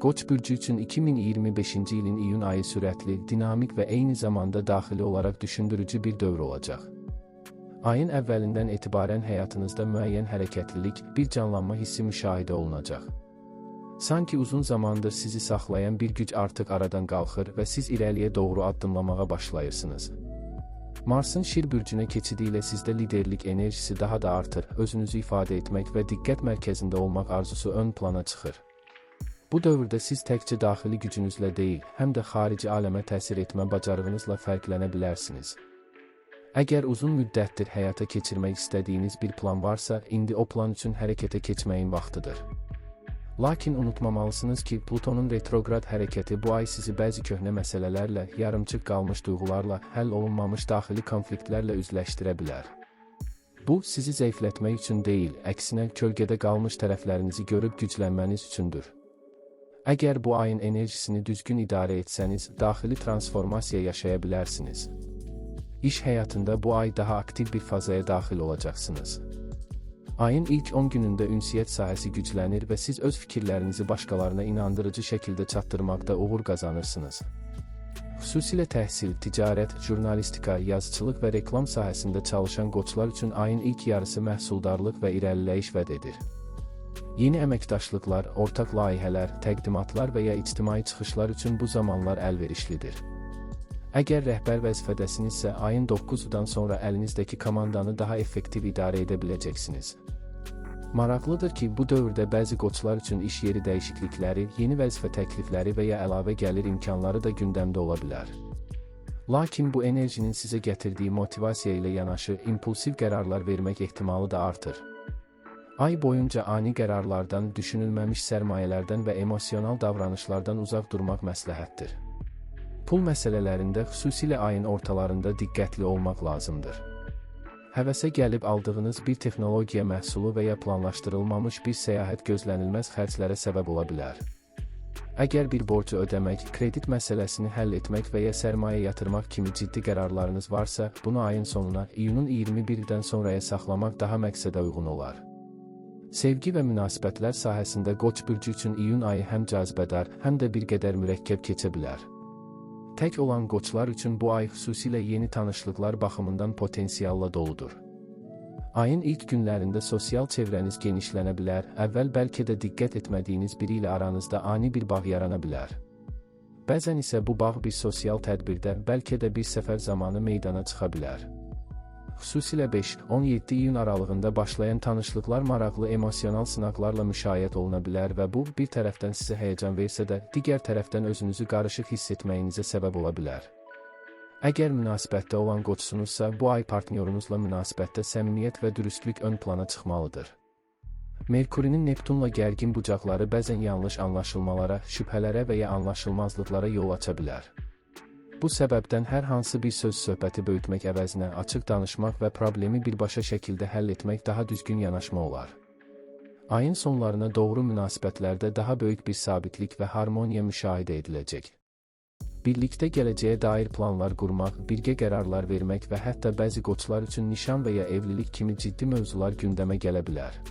Qoç bürcü üçün 2025-ci ilin iyun ayı sürətli, dinamik və eyni zamanda daxili olaraq düşündürücü bir dövr olacaq. Ayın əvvəlindən etibarən həyatınızda müəyyən hərəkətlilik, bir canlanma hissi müşahidə olunacaq. Sanki uzun zamandır sizi saxlayan bir güc artıq aradan qalxır və siz irəliyə doğru addımlamağa başlayırsınız. Marsın Şir bürcünə keçidi ilə sizdə liderlik enerjisi daha da artır, özünüzü ifadə etmək və diqqət mərkəzində olmaq arzusu ön plana çıxır. Bu dövrdə siz təkcə daxili gücünüzlə deyil, həm də xarici aləmə təsir etmə bacarığınızla fərqlənə bilərsiniz. Əgər uzun müddətdir həyata keçirmək istədiyiniz bir plan varsa, indi o plan üçün hərəkətə keçməyin vaxtıdır. Lakin unutmamalısınız ki, Plutonun retrograd hərəkəti bu ay sizi bəzi köhnə məsələlərlə, yarımçıq qalmış duyğularla, həll olunmamış daxili konfliktlərlə üzləşdirə bilər. Bu, sizi zəiflətmək üçün deyil, əksinə kölgədə qalmış tərəflərinizi görüb güclənməniz üçündür. Əgər bu ayın enerjisini düzgün idarə etsəniz, daxili transformasiya yaşaya bilərsiniz. İş həyatında bu ay daha aktiv bir fazaya daxil olacaqsınız. Ayın ilk 10 günündə ünsiyyət sahəsi güclənir və siz öz fikirlərinizi başqalarına inandırıcı şəkildə çatdırmaqda uğur qazanırsınız. Xüsusilə təhsil, ticarət, jurnalistika, yazıçılıq və reklam sahəsində çalışan qoçlar üçün ayın ilk yarısı məhsuldarlıq və irəliləyiş vəd edir. Yeni əməkdaşlıqlar, ortaq layihələr, təqdimatlar və ya ictimai çıxışlar üçün bu zamanlar əlverişlidir. Əgər rəhbər vəzifədəsinizsə, ayın 9-dan sonra əlinizdəki komandanı daha effektiv idarə edə biləcəksiniz. Maraqlıdır ki, bu dövrdə bəzi qoçlar üçün iş yeri dəyişiklikləri, yeni vəzifə təklifləri və ya əlavə gəlir imkanları da gündəmdə ola bilər. Lakin bu enerjinin sizə gətirdiyi motivasiya ilə yanaşı, impulsiv qərarlar vermək ehtimalı da artır. Ay boyunca ani qərarlardan, düşünülməmiş sərmayələrdən və emosional davranışlardan uzaq durmaq məsləhətdir. Pul məsələlərində xüsusilə ayın ortalarında diqqətli olmaq lazımdır. Həvəsə gəlib aldığınız bir texnologiya məhsulu və ya planlaşdırılmamış bir səyahət gözlənilməz xərclərə səbəb ola bilər. Əgər bir borcu ödəmək, kredit məsələsini həll etmək və ya sərmayə yatırmaq kimi ciddi qərarlarınız varsa, bunu ayın sonuna, iyunun 21-dən sonraya saxlamaq daha məqsədə uyğun olar. Sevgi və münasibətlər sahəsində Qoç bürcü üçün iyun ayı həm cazibədar, həm də bir qədər mürəkkəb keçə bilər. Tək olan qoçlar üçün bu ay xüsusilə yeni tanışlıqlar baxımından potensialla doludur. Ayın ilk günlərində sosial çevrəniz genişlənə bilər, əvvəl bəlkə də diqqət etmədiyiniz biri ilə aranızda ani bir bağ yarana bilər. Bəzən isə bu bağ bir sosial tədbirdə, bəlkə də bir səfər zamanı meydana çıxa bilər. Xüsusilə 5-17 iyun aralığında başlayan tanışlıqlar maraqlı emosional sınaqlarla müşayiət oluna bilər və bu, bir tərəfdən sizə həyəcan versə də, digər tərəfdən özünüzü qarışıq hiss etməyinizə səbəb ola bilər. Əgər münasibətdə olan qoçsunuzsa, bu ay partnyorunuzla münasibətdə səmimiyyət və dürüstlük ön plana çıxmalıdır. Merkurinin Neptunla gərgin bucaqları bəzən yanlış anlaşılmalara, şübhələrə və ya anlaşılmazlıqlara yol aça bilər. Bu səbəbdən hər hansı bir söz-söhbəti böyütmək əvəzinə açıq danışmaq və problemi birbaşa şəkildə həll etmək daha düzgün yanaşma olar. Ayın sonlarına doğru münasibətlərdə daha böyük bir sabitlik və harmoniya müşahidə ediləcək. Birlikdə gələcəyə dair planlar qurmaq, birgə qərarlar vermək və hətta bəzi qoçlar üçün nişan və ya evlilik kimi ciddi mövzular gündəmə gələ bilər.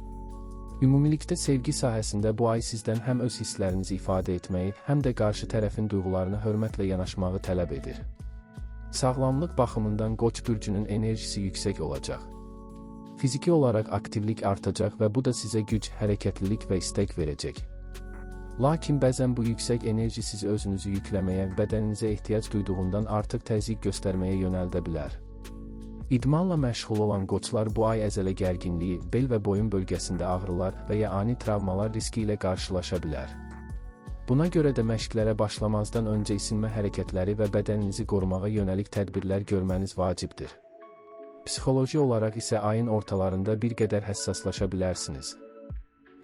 Ümumilikdə sevgi sahəsində bu ay sizdən həm öz hisslərinizi ifadə etməyi, həm də qarşı tərəfin duyğularına hörmətlə yanaşmağı tələb edir. Sağlamlıq baxımından Qoç bürcünün enerjisi yüksək olacaq. Fiziki olaraq aktivlik artacaq və bu da sizə güc, hərəkətlilik və istək verəcək. Lakin bəzən bu yüksək enerji sizi özünüzü yükləməyə, bədəninizə ehtiyac duyduğundan artıq təzyiq göstərməyə yönəldə bilər. İdmanla məşğul olan qoçlar bu ay əzələ gərginliyi, bel və boyun bölgəsində ağrılar və ya ani travmalar riski ilə qarşılaşa bilər. Buna görə də məşqlərə başlamazdan öncə isinmə hərəkətləri və bədəninizi qorumağa yönəlik tədbirlər görməniz vacibdir. Psixoloji olaraq isə ayın ortalarında bir qədər həssaslaşa bilərsiniz.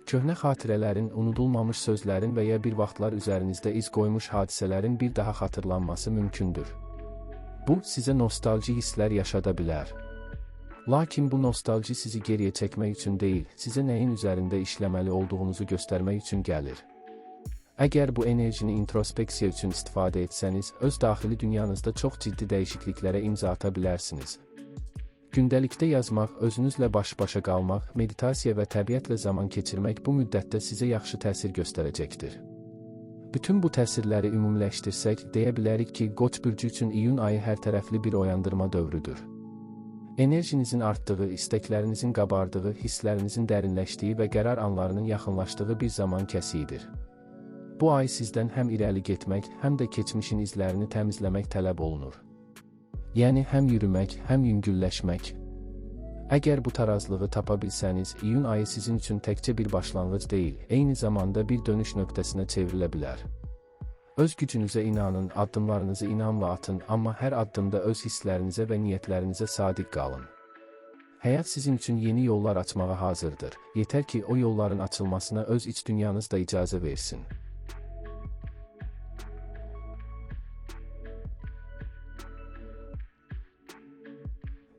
Köhnə xatirələrin, unudulmamış sözlərin və ya bir vaxtlar üzərinizdə iz qoymuş hadisələrin bir daha xatırlanması mümkündür. Bu, sizə nostalji hisslər yaşada bilər. Lakin bu nostalji sizi geriyə çəkmək üçün deyil, sizə nəyin üzərində işləməli olduğunuzu göstərmək üçün gəlir. Əgər bu enerjini introspeksiya üçün istifadə etsəniz, öz daxili dünyanızda çox ciddi dəyişikliklərə imza ata bilərsiniz. Gündəlikdə yazmaq, özünüzlə baş-başa qalmaq, meditasiya və təbiətlə zaman keçirmək bu müddətdə sizə yaxşı təsir göstərəcəkdir. Bütün bu təsirləri ümumiləşdirsək, deyə bilərik ki, Qoç bürcü üçün iyun ayı hərtərəfli bir oyandırma dövrüdür. Enerjinizin artdığı, istəklərinizin qabardığı, hisslərinizin dərinləşdiyi və qərar anlarının yaxınlaşdığı bir zaman kəsiyidir. Bu ay sizdən həm irəli getmək, həm də keçmişin izlərini təmizləmək tələb olunur. Yəni, həm yürümək, həm yüngülləşmək. Əgər bu tarazlığı tapa bilsəniz, iyun ayı sizin üçün təkcə bir başlanğıc deyil, eyni zamanda bir dönüş nöqtəsinə çevrilə bilər. Öz gücünüzə inanın, addımlarınızı inamla atın, amma hər addımda öz hisslərinizə və niyyətlərinizə sadiq qalın. Həyat sizin üçün yeni yollar açmağa hazırdır. Yetər ki, o yolların açılmasına öz iç dünyanız da icazə versin.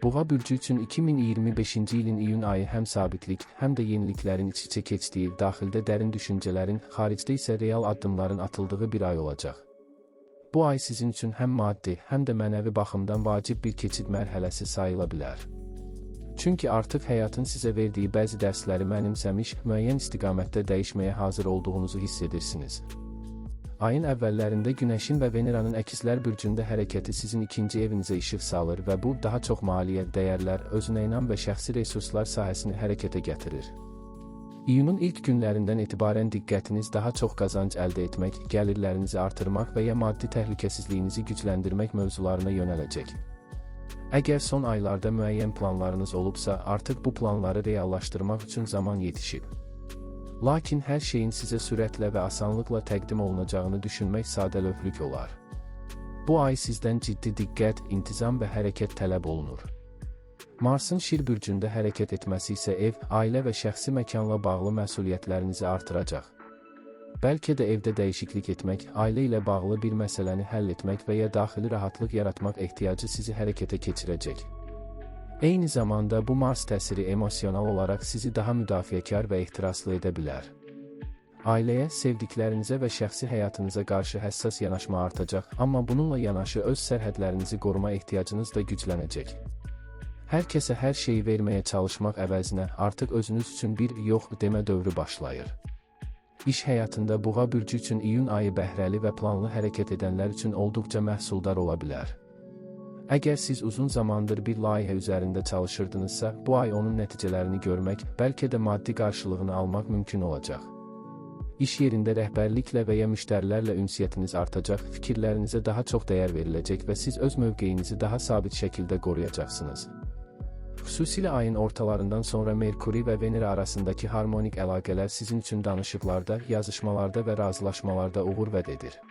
Boğa bürcü üçün 2025-ci ilin iyun ayı həm sabitlik, həm də yeniliklərin iç-içə keçdiyi, daxildə dərin düşüncələrin, xaricdə isə real addımların atıldığı bir ay olacaq. Bu ay sizin üçün həm maddi, həm də mənəvi baxımdan vacib bir keçid mərhələsi sayıla bilər. Çünki artıq həyatın sizə verdiyi bəzi dərsləri mənimsəmiş, müəyyən istiqamətdə dəyişməyə hazır olduğunuzu hiss edirsiniz. Ayın əvvəllərində Günəşin və Veneranın əkizlər bürcündə hərəkəti sizin ikinci evinizə işıq salır və bu, daha çox maliyyə, dəyərlər, özünəynam və şəxsi resurslar sahəsini hərəkətə gətirir. İyunun ilk günlərindən etibarən diqqətiniz daha çox qazanc əldə etmək, gəlirlərinizi artırmaq və ya maddi təhlükəsizliyinizi gücləndirmək mövzularına yönələcək. Əgər son aylarda müəyyən planlarınız olubsa, artıq bu planları reallaşdırmaq üçün zaman yetişib. Lakin hər şeyin sizə sürətlə və asanlıqla təqdim olunacağını düşünmək sadəlövhlük olar. Bu ay sizdən ciddi diqqət, intizam və hərəkət tələb olunur. Marsın Şir bürcündə hərəkət etməsi isə ev, ailə və şəxsi məkanla bağlı məsuliyyətlərinizi artıracaq. Bəlkə də evdə dəyişiklik etmək, ailə ilə bağlı bir məsələni həll etmək və ya daxili rahatlıq yaratmaq ehtiyacı sizi hərəkətə keçirəcək. Eyni zamanda bu Mars təsiri emosional olaraq sizi daha müdafiəkar və ehtiraslı edə bilər. Ailəyə, sevdiklərinizə və şəxsi həyatınıza qarşı həssas yanaşma artacaq, amma bununla yanaşı öz sərhədlərinizi qoruma ehtiyacınız da güclənəcək. Hər kəsə hər şeyi verməyə çalışmaq əvəzinə artıq özünüz üçün bir yox demə dövrü başlayır. İş həyatında Boğa bürcü üçün iyun ayı bəhrəli və planlı hərəkət edənlər üçün olduqca məhsuldar ola bilər. Əgər siz uzun zamandır bir layihə üzərində çalışırdınızsa, bu ay onun nəticələrini görmək, bəlkə də maddi qarşılığını almaq mümkün olacaq. İş yerində rəhbərliklə və ya müştərilərlə ünsiyyətiniz artacaq, fikirlərinizə daha çox dəyər veriləcək və siz öz mövqeyinizi daha sabit şəkildə qoruyacaqsınız. Xüsusilə ayın ortalarından sonra Merkuri və Venera arasındakı harmonik əlaqələr sizin üçün danışıqlarda, yazışmalarda və razılaşmalarda uğur vəd edir.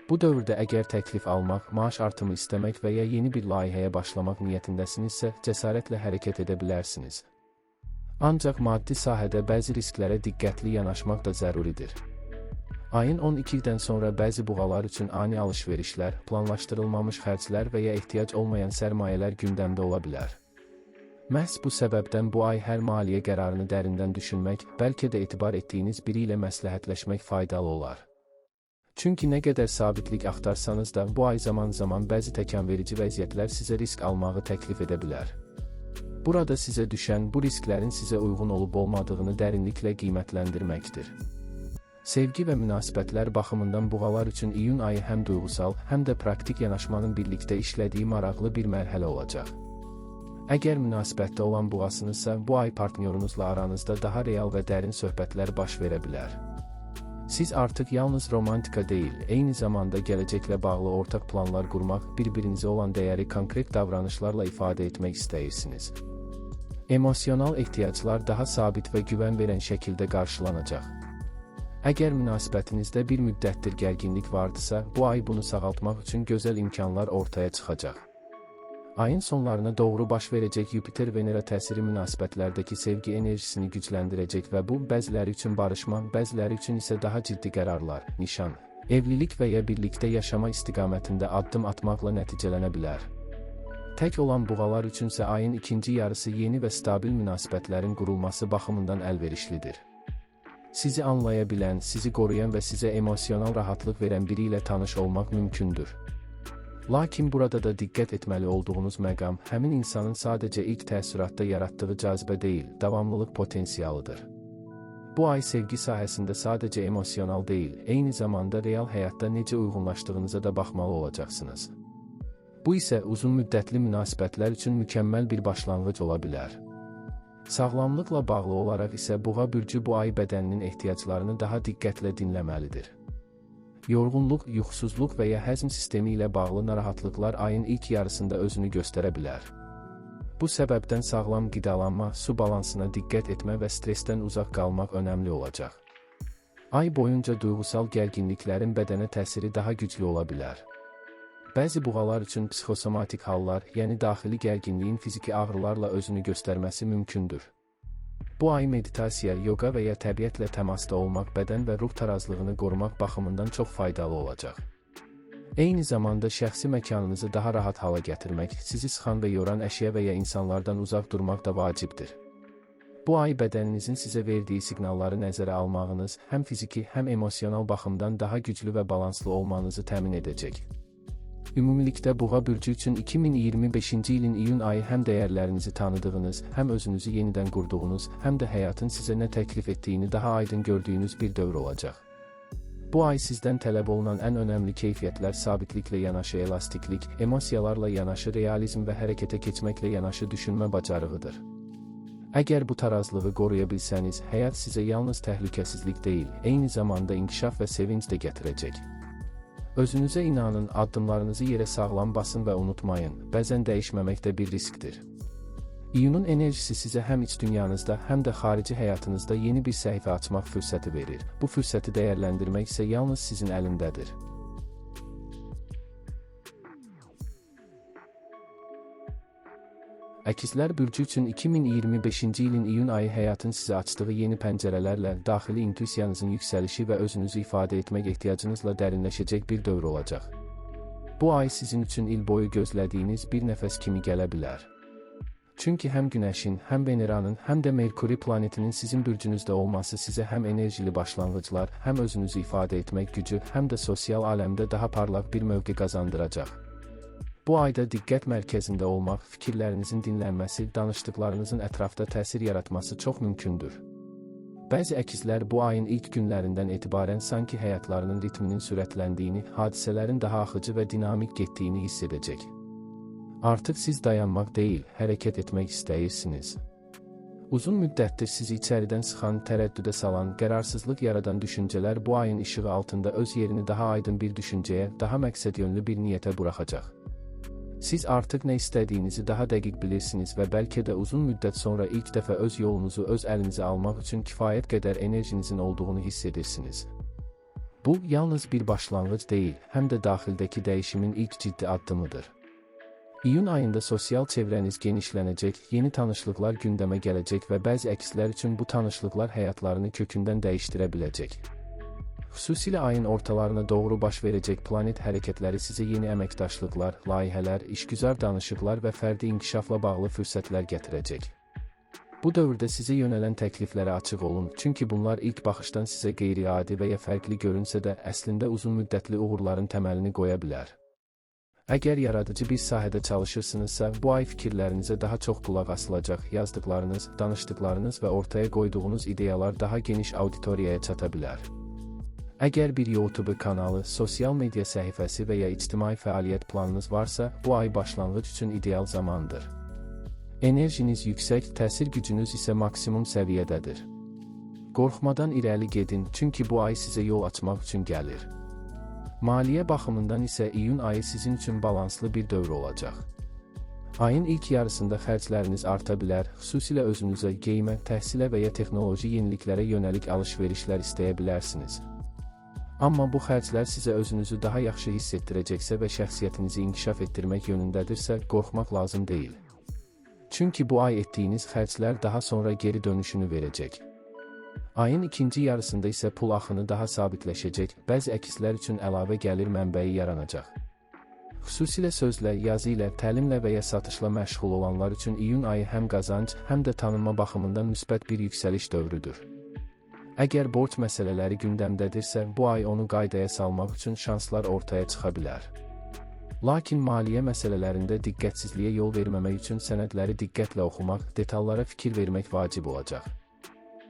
Bu dövrdə əgər təklif almaq, maaş artımı istəmək və ya yeni bir layihəyə başlamaq niyyətindəsinizsə, cəsarətlə hərəkət edə bilərsiniz. Ancaq maddi sahədə bəzi risklərə diqqətli yanaşmaq da zəruridir. Ayın 12-dən sonra bəzi buğalar üçün ani alış-verişlər, planlaşdırılmamış xərclər və ya ehtiyac olmayan sərmayələr gündəmdə ola bilər. Məhz bu səbəbdən bu ay hər maliyyə qərarını dərindən düşünmək, bəlkə də etibar etdiyiniz biri ilə məsləhətləşmək faydalı olar. Çünki nə qədər sabitlik axtarsanız da, bu ay zaman-zaman bəzi təkanverici vəziyyətlər sizə risk almağı təklif edə bilər. Burada sizə düşən bu risklərin sizə uyğun olub-olmadığını dərinliklə qiymətləndirməkdir. Sevgi və münasibətlər baxımından buğalar üçün iyun ayı həm duyğusal, həm də praktik yanaşmanın birlikdə işlədiyi maraqlı bir mərhələ olacaq. Əgər münasibətdə olan buğasınızsa, bu ay partnyorunuzla aranızda daha real və dərin söhbətlər baş verə bilər. Siz artıq yalnız romantika deyil, eyni zamanda gələcəklə bağlı ortaq planlar qurmaq, bir-birinizə olan dəyəri konkret davranışlarla ifadə etmək istəyirsiniz. Emosional ehtiyaclar daha sabit və güvən verən şəkildə qarşılanacaq. Əgər münasibətinizdə bir müddətdir gərginlik vardısa, bu ay bunu sağaltmaq üçün gözəl imkanlar ortaya çıxacaq. Ayın sonlarına doğru baş verəcək Yupiter-Venera təsiri münasibətlərdəki sevgi enerjisini gücləndirəcək və bu, bəziləri üçün barışma, bəziləri üçün isə daha ciddi qərarlar, nişan, evlilik və ya birlikdə yaşama istiqamətində addım atmaqla nəticələnə bilər. Tək olan buğalar üçünsə ayın ikinci yarısı yeni və stabil münasibətlərin qurulması baxımından əlverişlidir. Sizi anlaya bilən, sizi qoruyan və sizə emosional rahatlıq verən biri ilə tanış olmaq mümkündür. Lakin burada da diqqət etməli olduğunuz məqam, həmin insanın sadəcə ilk təəssüratda yaratdığı cazibə deyil, davamlılıq potensialıdır. Bu ay sevgi sahəsində sadəcə emosional deyil, eyni zamanda real həyatda necə uyğunlaşdığınıza da baxmalı olacaqsınız. Bu isə uzun müddətli münasibətlər üçün mükəmməl bir başlanğıc ola bilər. Sağlamlıqla bağlı olaraq isə Boğa bürcü bu ay bədəninin ehtiyaclarını daha diqqətlə dinləməlidir. Yorğunluq, yuxusuzluq və ya həzm sistemi ilə bağlı narahatlıqlar ayın ilk yarısında özünü göstərə bilər. Bu səbəbdən sağlam qidalanma, su balansına diqqət etmə və stressdən uzaq qalmaq önəmli olacaq. Ay boyunca duyğusal gərginliklərin bədənə təsiri daha güclü ola bilər. Bəzi buğalar üçün psixosomatik hallar, yəni daxili gərginliyin fiziki ağrılarla özünü göstərməsi mümkündür. Bu ay meditasiya, yoga və ya təbiətlə təmasda olmaq bədən və ruh tarazlığını qorumaq baxımından çox faydalı olacaq. Eyni zamanda şəxsi məkanınızı daha rahat hala gətirmək, sizi sıxan və yoran əşya və ya insanlardan uzaq durmaq da vacibdir. Bu ay bədəninizin sizə verdiyi siqnalları nəzərə almağınız, həm fiziki, həm emosional baxımdan daha güclü və balanslı olmanızı təmin edəcək. Ümumilikdə Boğa bürcü üçün 2025-ci ilin iyun ayı həm dəyərlərinizi tanıdığınız, həm özünüzü yenidən qurduğunuz, həm də həyatın sizə nə təklif etdiyini daha aydın gördüyünüz bir dövr olacaq. Bu ay sizdən tələb olunan ən önəmli keyfiyyətlər sabitliklə yanaşı elastiklik, emosiyalarla yanaşı realizm və hərəkətə keçməklə yanaşı düşünmə bacarığıdır. Əgər bu tarazlığı qoruya bilsəniz, həyat sizə yalnız təhlükəsizlik deyil, eyni zamanda inkişaf və sevinc də gətirəcək. Özünüzə inanın, addımlarınızı yerə sağlam basın və unutmayın, bəzən dəyişməmək də bir riskdir. İyunun enerjisi sizə həm iç dünyanızda, həm də xarici həyatınızda yeni bir səhifə açmaq fürsəti verir. Bu fürsəti dəyərləndirmək isə yalnız sizin əlindədir. Əkizlər bürcü üçün 2025-ci ilin iyun ayı həyatın sizə açdığı yeni pəncərələrlə, daxili intuisiyanızın yüksəlişi və özünüzü ifadə etmək ehtiyacınızla dərinləşəcək bir dövr olacaq. Bu ay sizin üçün il boyu gözlədiyiniz bir nəfəs kimi gələ bilər. Çünki həm Günəşin, həm Veneranın, həm də Merkuri planetinin sizin bürcünüzdə olması sizə həm enerjili başlanğıclar, həm özünüzü ifadə etmək gücü, həm də sosial aləmdə daha parlaq bir mövqe qazandıracaq. Bu ayda diqqət mərkəzində olmaq, fikirlərinizin dinlənməsi, danışdıqlarınızın ətrafda təsir yaratması çox mümkündür. Bəzi əkizlər bu ayın ilk günlərindən etibarən sanki həyatlarının ritminin sürətləndiyini, hadisələrin daha axıcı və dinamik getdiyini hiss edəcək. Artıq siz dayanmaq deyil, hərəkət etmək istəyirsiniz. Uzun müddətdir sizi içəridən sıxan, tərəddüdə salan, qərarsızlıq yaradan düşüncələr bu ayın işığı altında öz yerini daha aydın bir düşüncəyə, daha məqsədyönlü bir niyyətə buraxacaq. Siz artıq nə istədiyinizi daha dəqiq bilirsiniz və bəlkə də uzun müddət sonra ilk dəfə öz yolunuzu öz əlinizə almaq üçün kifayət qədər enerjinizin olduğunu hiss edirsiniz. Bu, yalnız bir başlanğıc deyil, həm də daxildəki dəyişimin ilk ciddi addımıdır. İyun ayında sosial çevrəniz genişlənəcək, yeni tanışlıqlar gündəmə gələcək və bəzi əkizlər üçün bu tanışlıqlar həyatlarını kökündən dəyişdirə biləcək. Xüsusilə ayın ortalarına doğru baş verəcək planet hərəkətləri sizə yeni əməkdaşlıqlar, layihələr, işgüzar danışıqlar və fərdi inkişafla bağlı fürsətlər gətirəcək. Bu dövrdə sizə yönələn təkliflərə açıq olun, çünki bunlar ilk baxışdan sizə qeyri-adi və ya fərqli görünsə də əslində uzun müddətli uğurların təməlini qoya bilər. Əgər yaradıcı bir sahədə çalışırsınızsa, bu ay fikirlərinizə daha çox qulaq asılacaq, yazdıqlarınız, danışdıqlarınız və ortaya qoyduğunuz ideyalar daha geniş auditoriyaya çata bilər. Əgər bir YouTube kanalı, sosial media səhifəsi və ya ictimai fəaliyyət planınız varsa, bu ay başlanğıc üçün ideal zamandır. Enerjiniz yüksək, təsir gücünüz isə maksimum səviyyədədir. Qorxmadan irəli gedin, çünki bu ay sizə yol açmaq üçün gəlir. Maliyyə baxımından isə iyun ayı sizin üçün balanslı bir dövr olacaq. Ayın ilk yarısında xərcləriniz arta bilər, xüsusilə özünüzə, geyimə, təhsilə və ya texnoloji yeniliklərə yönəlik alış-verişlər istəyə bilərsiniz. Amma bu xərclər sizə özünüzü daha yaxşı hiss etdirəcəksə və şəxsiyyətinizi inkişaf etdirmək yönündədirsə, qorxmaq lazım deyil. Çünki bu ay etdiyiniz xərclər daha sonra geri dönüşünü verəcək. Ayın ikinci yarısında isə pul axını daha sabitləşəcək, bəzi əkizlər üçün əlavə gəlir mənbəyi yaranacaq. Xüsusilə sözlə, yazı ilə, təlimlə və ya satışla məşğul olanlar üçün iyun ayı həm qazanc, həm də tanınma baxımından müsbət bir yüksəliş dövrüdür. Əgər borc məsələləri gündəmdədirsə, bu ay onu qaydaya salmaq üçün şanslar ortaya çıxa bilər. Lakin maliyyə məsələlərində diqqətsizliyə yol verməmək üçün sənədləri diqqətlə oxumaq, detallara fikir vermək vacib olacaq.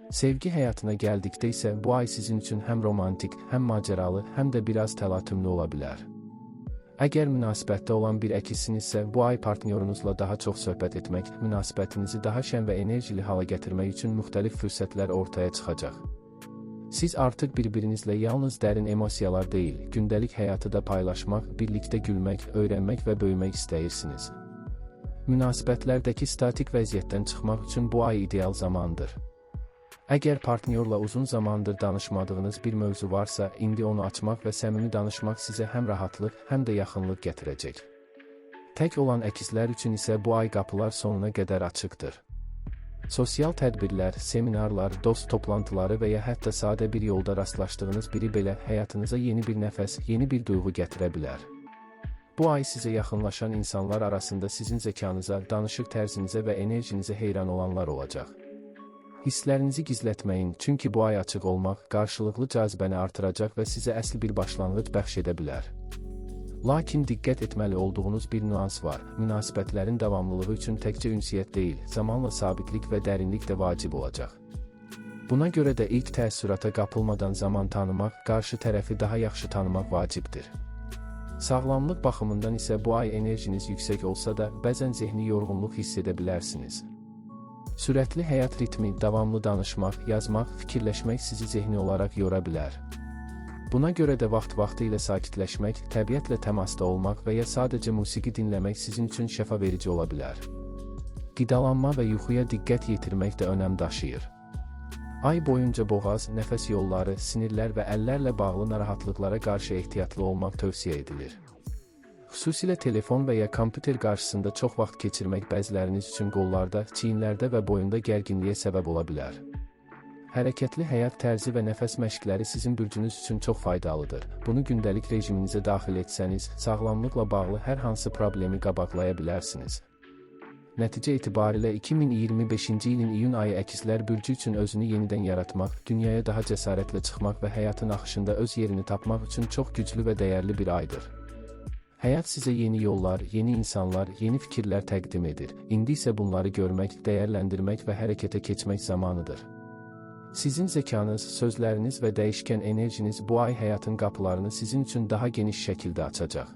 Sevgi həyatına gəldikdə isə bu ay sizin üçün həm romantik, həm macəralı, həm də biraz təlatümlü ola bilər. Əgər münasibətdə olan bir əkizsinizsə, bu ay partnyorunuzla daha çox söhbət etmək, münasibətinizi daha şən və enerjili hala gətirmək üçün müxtəlif fürsətlər ortaya çıxacaq. Siz artıq bir-birinizlə yalnız dərin emosiyalar deyil, gündəlik həyatı da paylaşmaq, birlikdə gülmək, öyrənmək və böyümək istəyirsiniz. Münasibətlərdəki statik vəziyyətdən çıxmaq üçün bu ay ideal zamandır. Əgər partnyorla uzun zamandır danışmadığınız bir mövzu varsa, indi onu açmaq və səmimi danışmaq sizə həm rahatlıq, həm də yaxınlıq gətirəcək. Tək olan əkizlər üçün isə bu ay qapılar sonuna qədər açıqdır. Sosial tədbirlər, seminarlar, dost toplantıları və ya hətta sadə bir yolda rastlaşdığınız biri belə həyatınıza yeni bir nəfəs, yeni bir duyğu gətirə bilər. Bu ay sizə yaxınlaşan insanlar arasında sizin zəkanıza, danışıq tərzinizə və enerjinizə heyran olanlar olacaq. Hisslərinizi gizlətməyin, çünki bu ay açıq olmaq, qarşılıqlı cazibəni artıracaq və sizə əsl bir başlanğıc bəxş edə bilər. Lakin diqqət etməli olduğunuz bir nüans var, münasibətlərin davamlılığı üçün təkcə ünsiyyət deyil, zamanla sabitlik və dərinlik də vacib olacaq. Buna görə də ilk təəssürata qapılmadan zaman tanımaq, qarşı tərəfi daha yaxşı tanımaq vacibdir. Sağlamlıq baxımından isə bu ay enerjiniz yüksək olsa da, bəzən zehni yorğunluq hiss edə bilərsiniz. Sürətli həyat ritmi, davamlı danışmaq, yazmaq, fikirləşmək sizi zehni olaraq yora bilər. Buna görə də vaxt-vaxtı ilə sakitləşmək, təbiətlə təmasda olmaq və ya sadəcə musiqi dinləmək sizin üçün şəfa verici ola bilər. Qidalanma və yuxuya diqqət yetirmək də önəm daşıyır. Ay boyunca boğaz, nəfəs yolları, sinirlər və əllərlə bağlı narahatlıqlara qarşı ehtiyatlı olmaq tövsiyə edilir. Xüsusilə telefon və ya kompüter qarşısında çox vaxt keçirmək bəziləriniz üçün qollarda, çiyinlərdə və boyunda gərginliyə səbəb ola bilər. Hərəkətli həyat tərzi və nəfəs məşqləri sizin bürcünüz üçün çox faydalıdır. Bunu gündəlik rejiminizə daxil etsəniz, sağlamlıqla bağlı hər hansı problemi qabaqlaya bilərsiniz. Nəticə etibarilə 2025-ci ilin iyun ayı əkizlər bürcü üçün özünü yenidən yaratmaq, dünyaya daha cəsarətlə çıxmaq və həyatın axışında öz yerini tapmaq üçün çox güclü və dəyərli bir aydır. Həyat sizə yeni yollar, yeni insanlar, yeni fikirlər təqdim edir. İndi isə bunları görmək, dəyərləndirmək və hərəkətə keçmək zamanıdır. Sizin zəkanız, sözləriniz və dəyişkən enerjiniz bu ay həyatın qapılarını sizin üçün daha geniş şəkildə açacaq.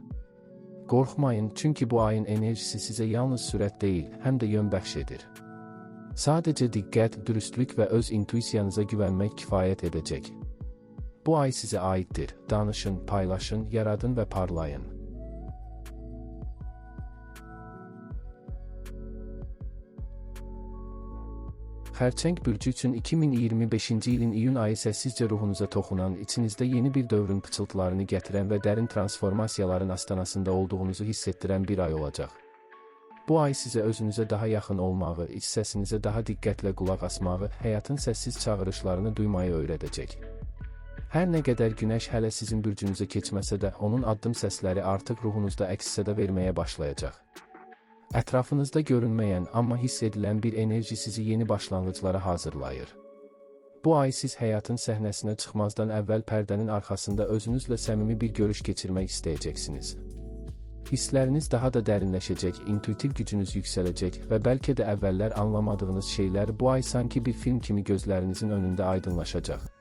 Qorxmayın, çünki bu ayın enerjisi sizə yalnız sürət deyil, həm də yön bəxş edir. Sadəcə diqqət, dürüstlük və öz intuisiyanıza güvənmək kifayət edəcək. Bu ay sizə aiddir. Danışın, paylaşın, yaradın və parlayın. Xərçəng bürcü üçün 2025-ci ilin iyun ayı səssizcə ruhunuza toxunan, içinizdə yeni bir dövrün pıçıltılarını gətirən və dərin transformasiyaların astanasında olduğunuzu hiss etdirən bir ay olacaq. Bu ay sizə özünüzə daha yaxın olmağı, iç səsinizə daha diqqətlə qulaq asmağı, həyatın səssiz çağırışlarını duymayı öyrədəcək. Hər nə qədər günəş hələ sizin bürcünüzə keçməsə də, onun addım səsləri artıq ruhunuzda əks-səda verməyə başlayacaq. Ətrafınızda görünməyən, amma hiss edilən bir enerji sizi yeni başlanğıclara hazırlayır. Bu ay siz həyatın səhnəsinə çıxmazdan əvvəl pərdənin arxasında özünüzlə səmimi bir görüş keçirmək istəyəcəksiniz. Hissləriniz daha da dərinləşəcək, intuitiv gücünüz yüksələcək və bəlkə də əvvəllər anlamadığınız şeylər bu ay sanki bir film kimi gözlərinizin önündə aydınlaşacaq.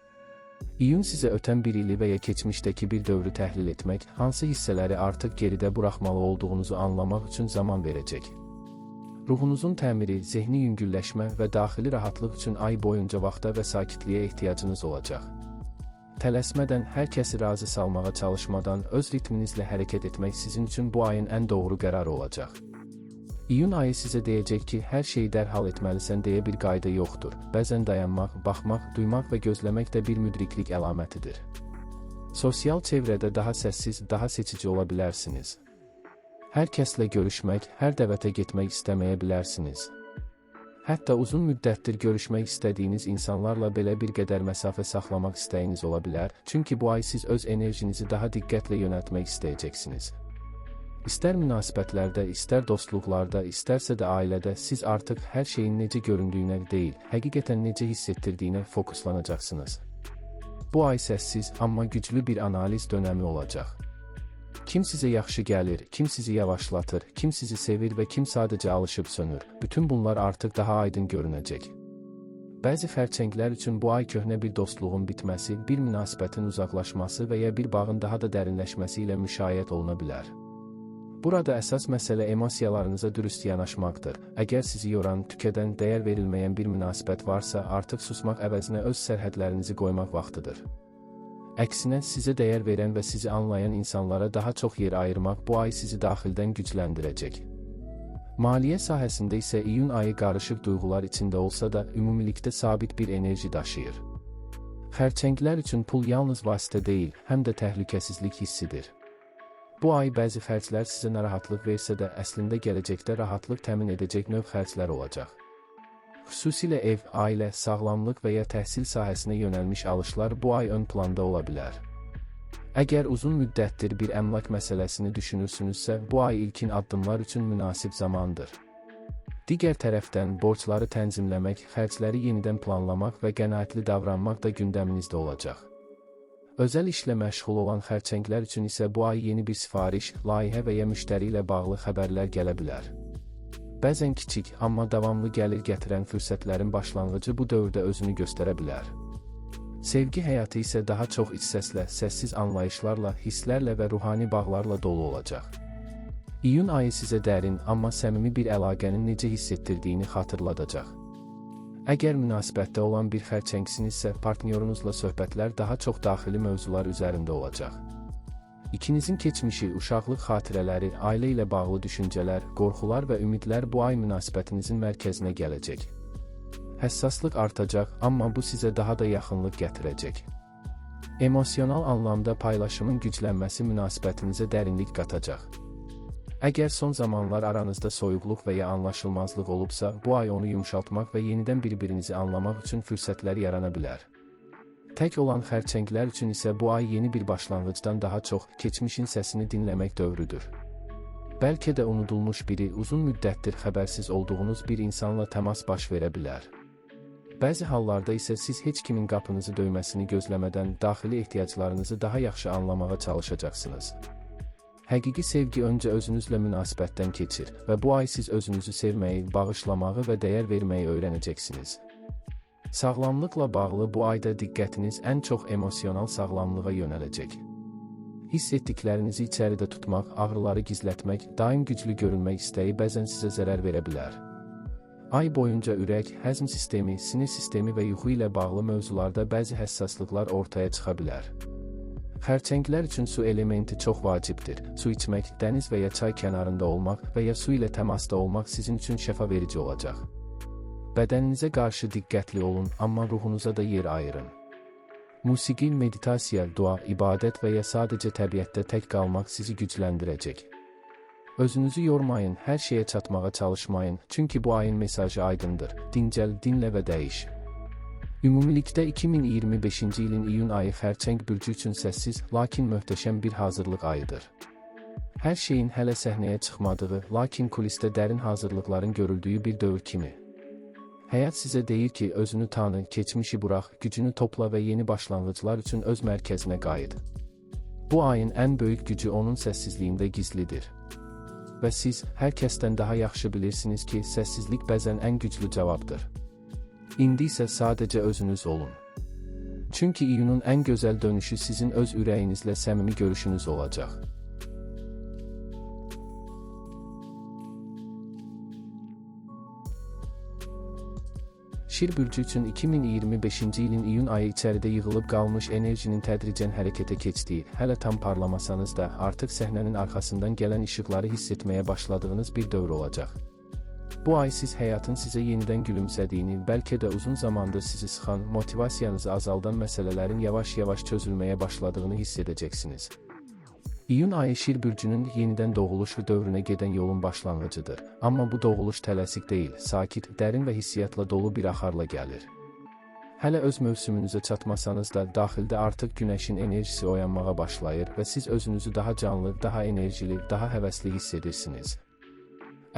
İyun sizə ötən bir ili və ya keçmişdəki bir dövrü təhlil etmək, hansı hissələri artıq geridə buraxmalı olduğunuzu anlamaq üçün zaman verəcək. Ruhunuzun təmiri, zehni yüngülləşmə və daxili rahatlıq üçün ay boyunca vaxta və sakitliyə ehtiyacınız olacaq. Tələsmədən, hər kəsi razı salmağa çalışmadan öz ritminizlə hərəkət etmək sizin üçün bu ayın ən doğru qərarı olacaq. İyun ayı sizə deyəcək ki, hər şeyi dərhal etməlisən deyə bir qayda yoxdur. Bəzən dayanmaq, baxmaq, duymaq və gözləmək də bir müdriklik əlamətidir. Sosial çevrədə daha səssiz, daha seçici ola bilərsiniz. Hər kəslə görüşmək, hər dəvətə getmək istəməyə bilərsiniz. Hətta uzun müddətdir görüşmək istədiyiniz insanlarla belə bir qədər məsafə saxlamaq istəyiniz ola bilər, çünki bu ay siz öz enerjinizi daha diqqətlə yönəltmək istəyəcəksiniz. İstər münasibətlərdə, istər dostluqlarda, istərsə də ailədə siz artıq hər şeyin necə göründüyünə deyil, həqiqətən necə hiss etdirdiyinə fokuslanacaqsınız. Bu ay səssiz, amma güclü bir analiz dönəmi olacaq. Kim sizə yaxşı gəlir, kim sizi yavaşlatır, kim sizi sevir və kim sadəcə alışıb sönür, bütün bunlar artıq daha aydın görünəcək. Bəzi xərçənglər üçün bu ay köhnə bir dostluğun bitməsi, bir münasibətin uzaqlaşması və ya bir bağın daha da dərinləşməsi ilə müşayiət oluna bilər. Burada əsas məsələ emosiyalarınıza dürüst yanaşmaqdır. Əgər sizi yoran, tükədən, dəyər verilməyən bir münasibət varsa, artıq susmaq əvəzinə öz sərhədlərinizi qoymaq vaxtıdır. Əksinə, sizə dəyər verən və sizi anlayan insanlara daha çox yer ayırmaq bu ay sizi daxildən gücləndirəcək. Maliyyə sahəsində isə iyun ayı qarışıq duyğular içində olsa da, ümumilikdə sabit bir enerji daşıyır. Xərçənglər üçün pul yalnız vasitə deyil, həm də təhlükəsizlik hissidir. Bu ay bəzi xərclər sizə narahatlıq versə də, əslində gələcəkdə rahatlıq təmin edəcək növ xərclər olacaq. Xüsusilə ev, ailə, sağlamlıq və ya təhsil sahəsinə yönəlmiş alışlar bu ay ön planda ola bilər. Əgər uzun müddətdir bir əmlak məsələsini düşünürsünüzsə, bu ay ilkin addımlar üçün münasib zamandır. Digər tərəfdən, borcları tənzimləmək, xərcləri yenidən planlamaq və qənaətli davranmaq da gündəminizdə olacaq. Özəl işlə məşğul olan xərçənglər üçün isə bu ay yeni bir sifariş, layihə və ya müştəri ilə bağlı xəbərlər gələ bilər. Bəzən kiçik, amma davamlı gəlir gətirən fürsətlərin başlanğıcı bu dövrdə özünü göstərə bilər. Sevgi həyatı isə daha çox iç səslə, səssiz anlayışlarla, hisslərlə və ruhani bağlarla dolu olacaq. İyun ayı sizə dərin, amma səmimi bir əlaqənin necə hiss etdirdiyini xatırladacaq. Əgər münasibətdə olan bir xərçəngsinizsə, partnyorunuzla söhbətlər daha çox daxili mövzular üzərində olacaq. İkinizin keçmişi, uşaqlıq xatirələri, ailə ilə bağlı düşüncələr, qorxular və ümidlər bu ay münasibətinizin mərkəzinə gələcək. Həssaslıq artacaq, amma bu sizə daha da yaxınlıq gətirəcək. Emosional anlamda paylaşımın güclənməsi münasibətinizə dərinlik qatacaq. Əgər son zamanlar aranızda soyuqluq və ya anlaşılmazlıq olubsa, bu ay onu yumşaltmaq və yenidən bir-birinizi anlamaq üçün fürsətlər yarana bilər. Tək olan xərçənglər üçün isə bu ay yeni bir başlanğıcdan daha çox keçmişin səsini dinləmək dövrüdür. Bəlkə də unudulmuş biri, uzun müddətdir xəbərsiz olduğunuz bir insanla təmas baş verə bilər. Bəzi hallarda isə siz heç kimin qapınızı döyməsini gözləmədən daxili ehtiyaclarınızı daha yaxşı anlamağa çalışacaqsınız. Həqiqi sevgi öncə özünüzlə münasibətdən keçir və bu ay siz özünüzü sevməyi, bağışlamağı və dəyər verməyi öyrənəcəksiniz. Sağlamlıqla bağlı bu ayda diqqətiniz ən çox emosional sağlamlığa yönələcək. Hiss etdiklərinizi içəridə tutmaq, ağrıları gizlətmək, daim güclü görünmək istəyi bəzən sizə zərər verə bilər. Ay boyunca ürək, həzm sistemi, sinir sistemi və yuxu ilə bağlı mövzularda bəzi həssaslıqlar ortaya çıxa bilər. Xərçənglər üçün su elementi çox vacibdir. Su içmək, dəniz və ya çay kənarında olmaq və ya su ilə təmasda olmaq sizin üçün şəfa verici olacaq. Bədəninizə qarşı diqqətli olun, amma ruhunuza da yer ayırın. Musiqi, meditasiya, dua, ibadət və ya sadəcə təbiətdə tək qalmaq sizi gücləndirəcək. Özünüzü yormayın, hər şeyə çatmağa çalışmayın, çünki bu ayın mesajı aydındır. Dincəl, dinlə və dəyiş. Ümumilikdə 2025-ci ilin iyun ayı xərçəng bürcü üçün səssiz, lakin möhtəşəm bir hazırlıq ayıdır. Hər şeyin hələ səhnəyə çıxmadığı, lakin kulisdə dərin hazırlıqların görüldüyü bir dövr kimi. Həyat sizə deyir ki, özünü tanı, keçmişi burax, gücünü topla və yeni başlanğıclar üçün öz mərkəzinə qayıt. Bu ayın ən böyük gücü onun səssizliyində gizlidir. Və siz, hər kəsdən daha yaxşı bilirsiniz ki, səssizlik bəzən ən güclü cavabdır. İndi isə sadəcə özünüz olun. Çünki iyunun ən gözəl dönüşü sizin öz ürəyinizlə səmimi görüşünüz olacaq. Şir bürcü üçün 2025-ci ilin iyun ayı içəridə yığılıb qalmış enerjinin tədricən hərəkətə keçdiyi, hələ tam parlamasanız da artıq səhnənin arxasından gələn işıqları hiss etməyə başladığınız bir dövr olacaq. Bu ay siz həyatın sizə yenidən gülümsədiyini, bəlkə də uzun zamandır sizi sıxan, motivasiyanızı azaldan məsələlərin yavaş-yavaş çözülməyə başladığını hiss edəcəksiniz. İyun ayı Şir bürcünün yenidən doğuluş dövrünə gedən yolun başlanğıcıdır. Amma bu doğuluş tələsik deyil, sakit, dərin və hissiyatla dolu bir axarla gəlir. Hələ öz mövsümünüzə çatmasanız da, daxildə artıq günəşin enerjisi oyanmağa başlayır və siz özünüzü daha canlı, daha enerjili, daha həvəsli hiss edirsiniz.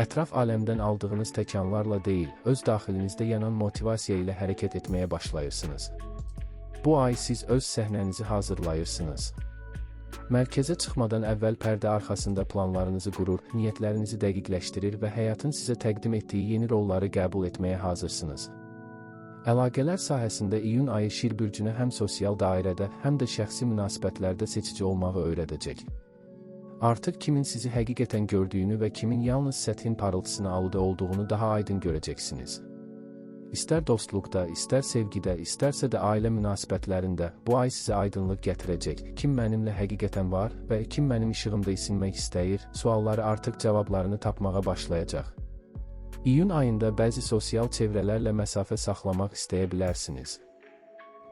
Ətraf aləmdən aldığınız təkanlarla deyil, öz daxilinizdə yanan motivasiya ilə hərəkət etməyə başlayırsınız. Bu ay siz öz səhnənizi hazırlayırsınız. Mərkəzə çıxmadan əvvəl pərdə arxasında planlarınızı qurur, niyyətlərinizi dəqiqləşdirir və həyatın sizə təqdim etdiyi yeni rolları qəbul etməyə hazırsınız. Əlaqələr sahəsində iyun ayı Şir bürcünə həm sosial dairədə, həm də şəxsi münasibətlərdə seçici olmağı öyrədəcək. Artıq kimin sizi həqiqətən gördüyünü və kimin yalnız səthin parıltısına aludə olduğunu daha aydın görəcəksiniz. İstər dostluqda, istər sevgidə, istərsə də ailə münasibətlərində bu ay sizə aydınlıq gətirəcək. Kim mənimlə həqiqətən var və kim mənim işığımda isinmək istəyir, sualları artıq cavablarını tapmağa başlayacaq. İyun ayında bəzi sosial çevrələrlə məsafə saxlamaq istəyə bilərsiniz.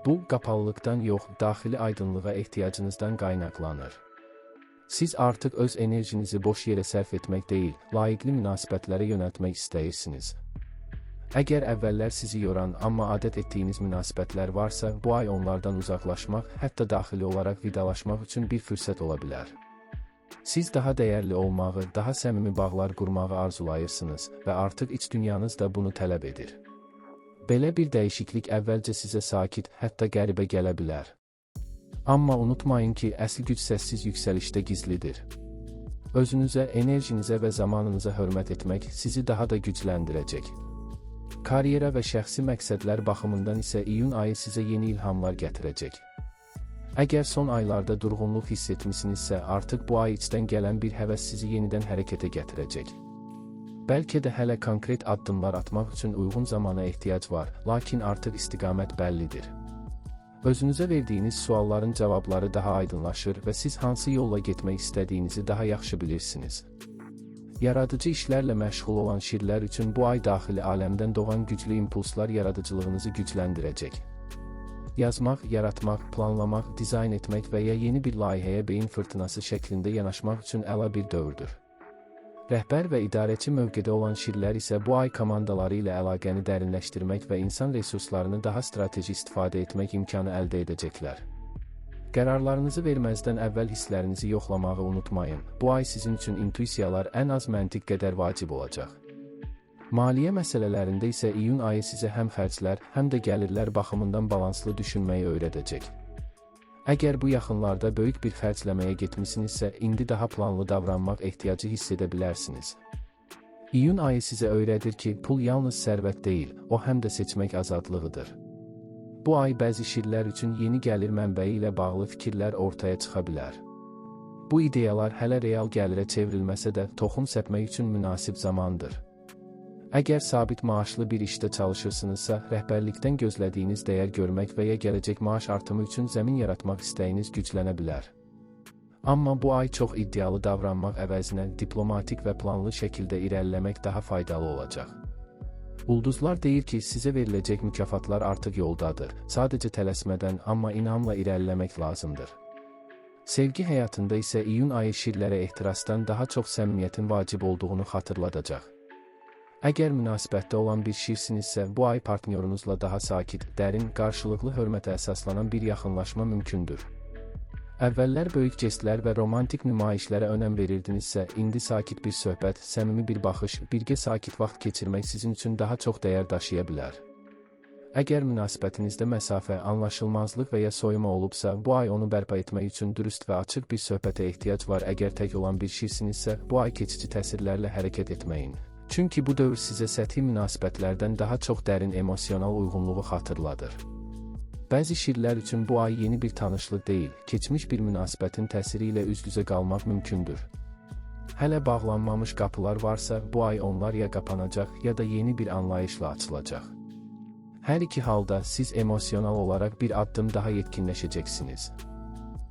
Bu, qapalılıqdan yox, daxili aydınlığa ehtiyacınızdan qaynaqlanır. Siz artıq öz enerjinizi boş yerə sərf etmək deyil, layiqli münasibətlərə yönəltmək istəyirsiniz. Əgər əvvəllər sizi yoran, amma adət etdiyiniz münasibətlər varsa, bu ay onlardan uzaqlaşmaq, hətta daxili olaraq vidalaşmaq üçün bir fürsət ola bilər. Siz daha dəyərli olmağı, daha səmimi bağlar qurmağı arzulayırsınız və artıq iç dünyanız da bunu tələb edir. Belə bir dəyişiklik əvvəlcə sizə sakit, hətta qəribə gələ bilər. Amma unutmayın ki, əsl güc səssiz yüksəlişdə gizlidir. Özünüzə, enerjinizə və zamanınıza hörmət etmək sizi daha da gücləndirəcək. Karyera və şəxsi məqsədlər baxımından isə iyun ayı sizə yeni ilhamlar gətirəcək. Əgər son aylarda durğunluq hiss etmisinizsə, artıq bu ay içdən gələn bir həvəs sizi yenidən hərəkətə gətirəcək. Bəlkə də hələ konkret addımlar atmaq üçün uyğun zamana ehtiyac var, lakin artıq istiqamət bəllidir. Özünüzə verdiyiniz sualların cavabları daha aydınlaşır və siz hansı yolla getmək istədiyinizi daha yaxşı bilirsiniz. Yaradıcı işlərlə məşğul olan şirlər üçün bu ay daxili aləmdən doğan güclü impulslar yaradıcılığınızı gücləndirəcək. Yazmaq, yaratmaq, planlamaq, dizayn etmək və ya yeni bir layihəyə beyin fırtınası şəklində yanaşmaq üçün əla bir dövrdür. Rəhbər və idarəçi mövqedə olan şirlər isə bu ay komandaları ilə əlaqəni dərinləşdirmək və insan resurslarını daha strateji istifadə etmək imkanı əldə edəcəklər. Qərarlarınızı verməzdən əvvəl hisslərinizi yoxlamağı unutmayın. Bu ay sizin üçün intuisiyalar ən az məntiq qədər vacib olacaq. Maliyyə məsələlərində isə iyun ayı sizə həm xərclər, həm də gəlirlər baxımından balanslı düşünməyi öyrədəcək. Əgər bu yaxınlarda böyük bir xərcləməyə getmisinizsə, indi daha planlı davranmaq ehtiyacı hiss edə bilərsiniz. İyun ayı sizə öyrədir ki, pul yalnız sərvət deyil, o həm də seçmək azadlığıdır. Bu ay bəzi şirlər üçün yeni gəlir mənbəyi ilə bağlı fikirlər ortaya çıxa bilər. Bu ideyalar hələ real gəlirə çevrilməsə də toxum səpmək üçün münasib zamandır. Əgər sabit maaşlı bir işdə çalışırsınızsa, rəhbərlikdən gözlədiyiniz dəyər görmək və ya gələcək maaş artımı üçün zəmin yaratmaq istəyiniz güclənə bilər. Amma bu ay çox iddialı davranmaq əvəzinə diplomatik və planlı şəkildə irəliləmək daha faydalı olacaq. Ulduzlar deyir ki, sizə veriləcək mükafatlar artıq yoldadır. Sadəcə tələsmədən, amma inamla irəliləmək lazımdır. Sevgi həyatında isə iyun ayı şirlərə ehtirasdan daha çox səmimiyyətin vacib olduğunu xatırladacaq. Əgər münasibətdə olan bir şirsinizsə, bu ay partnyorunuzla daha sakit, dərin, qarşılıqlı hörmətə əsaslanan bir yaxınlaşma mümkündür. Əvvəllər böyük jestlər və romantik nümayişlərə önəm verirdinizsə, indi sakit bir söhbət, səmimi bir baxış, birgə sakit vaxt keçirmək sizin üçün daha çox dəyər daşıya bilər. Əgər münasibətinizdə məsafə, anlaşılmazlıq və ya soyuma olubsa, bu ay onu bərpa etmək üçün dürüst və açıq bir söhbətə ehtiyac var. Əgər tək olan bir şirsinizsə, bu ay keçici təsirlərlə hərəkət etməyin. Çünki bu dövr sizə səthi münasibətlərdən daha çox dərin emosional uyğunluğu xatırladır. Bəzi şirlər üçün bu ay yeni bir tanışlıq deyil, keçmiş bir münasibətin təsiri ilə üz-üzə qalmaq mümkündür. Hələ bağlanmamış qapılar varsa, bu ay onlar ya qapanacaq, ya da yeni bir anlayışla açılacaq. Hər iki halda siz emosional olaraq bir addım daha yetkinləşəcəksiniz.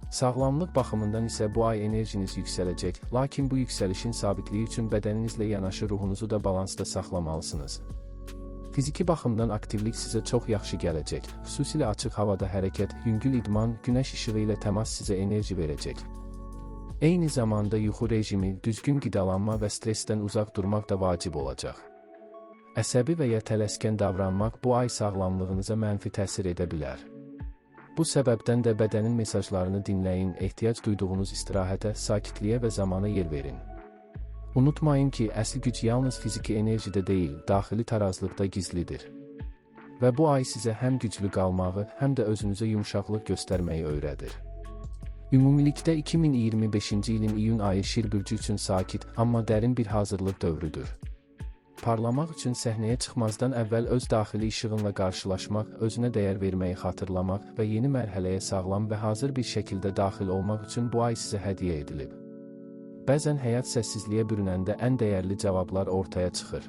Sağlamlıq baxımından isə bu ay enerjiniz yüksələcək, lakin bu yüksəlişin sabitliyi üçün bədəninizlə yanaşı ruhunuzu da balansda saxlamalısınız. Fiziki baxımdan aktivlik sizə çox yaxşı gələcək, xüsusilə açıq havada hərəkət, yüngül idman, günəş işığı ilə təmas sizə enerji verəcək. Eyni zamanda yuxu rejimi, düzgün qidalanma və stressdən uzaq durmaq da vacib olacaq. Əsəbi və ya tələskən davranmaq bu ay sağlamlığınıza mənfi təsir edə bilər. Bu səbəbdən də bədənin mesajlarını dinləyin, ehtiyac duyduğunuz istirahətə, sakitliyə və zamana yer verin. Unutmayın ki, əsl güc yalnız fiziki enerjidə deyil, daxili tarazlıqda gizlidir. Və bu ay sizə həm güclü qalmağı, həm də özünüzə yumşaqlıq göstərməyi öyrədir. Ümumilikdə 2025-ci ilin iyun ayı Şir bürcü üçün sakit, amma dərin bir hazırlıq dövrüdür. Parlamaq üçün səhnəyə çıxmazdan əvvəl öz daxili işığınla qarşılaşmaq, özünə dəyər verməyi xatırlamaq və yeni mərhələyə sağlam və hazır bir şəkildə daxil olmaq üçün bu ay sizə hədiyyə edilib. Bəzən həyat səssizliyə bürünəndə ən dəyərli cavablar ortaya çıxır.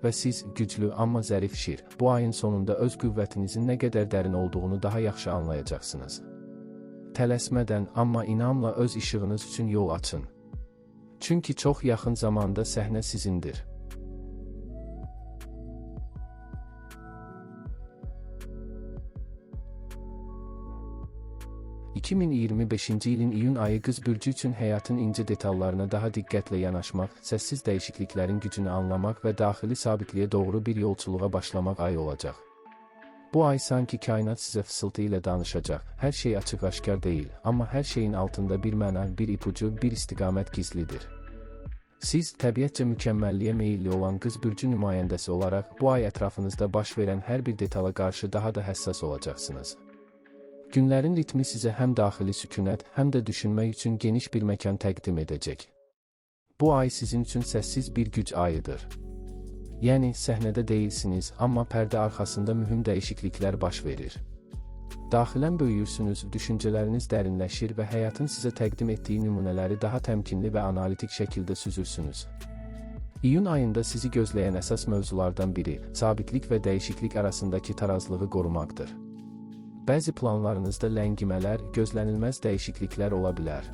Və siz güclü, amma zərif şir, bu ayın sonunda öz qüvvətinizin nə qədər dərin olduğunu daha yaxşı anlayacaqsınız. Tələsmədən, amma inamla öz işığınız üçün yol açın. Çünki çox yaxın zamanda səhnə sizindir. 2025-ci ilin iyun ayı Qız bürcü üçün həyatın incə detallarına daha diqqətlə yanaşmaq, səssiz dəyişikliklərin gücünü anlamaq və daxili sabitliyə doğru bir yolculuğa başlamaq ayı olacaq. Bu ay sanki kainat sizə fısıltı ilə danışacaq. Hər şey açıq-aşkar deyil, amma hər şeyin altında bir məna, bir ipucu, bir istiqamət gizlidir. Siz, təbiətcə mükəmməlliyə meyilli olan Qız bürcü nümayəndəsi olaraq, bu ay ətrafınızda baş verən hər bir detala qarşı daha da həssas olacaqsınız. Günlərin ritmi sizə həm daxili sükunət, həm də düşünmək üçün geniş bir məkan təqdim edəcək. Bu ay sizin üçün səssiz bir güc ayıdır. Yəni, səhnədə deyilsiniz, amma pərdə arxasında mühüm dəyişikliklər baş verir. Daxilən böyüyürsünüz, düşüncələriniz dərinləşir və həyatın sizə təqdim etdiyi nümunələri daha təmkinli və analitik şəkildə süzürsünüz. İyun ayında sizi gözləyən əsas mövzulardan biri, sabitlik və dəyişiklik arasındakı tarazlığı qorumaqdır. Bəzi planlarınızda ləngimələr, gözlənilməz dəyişikliklər ola bilər.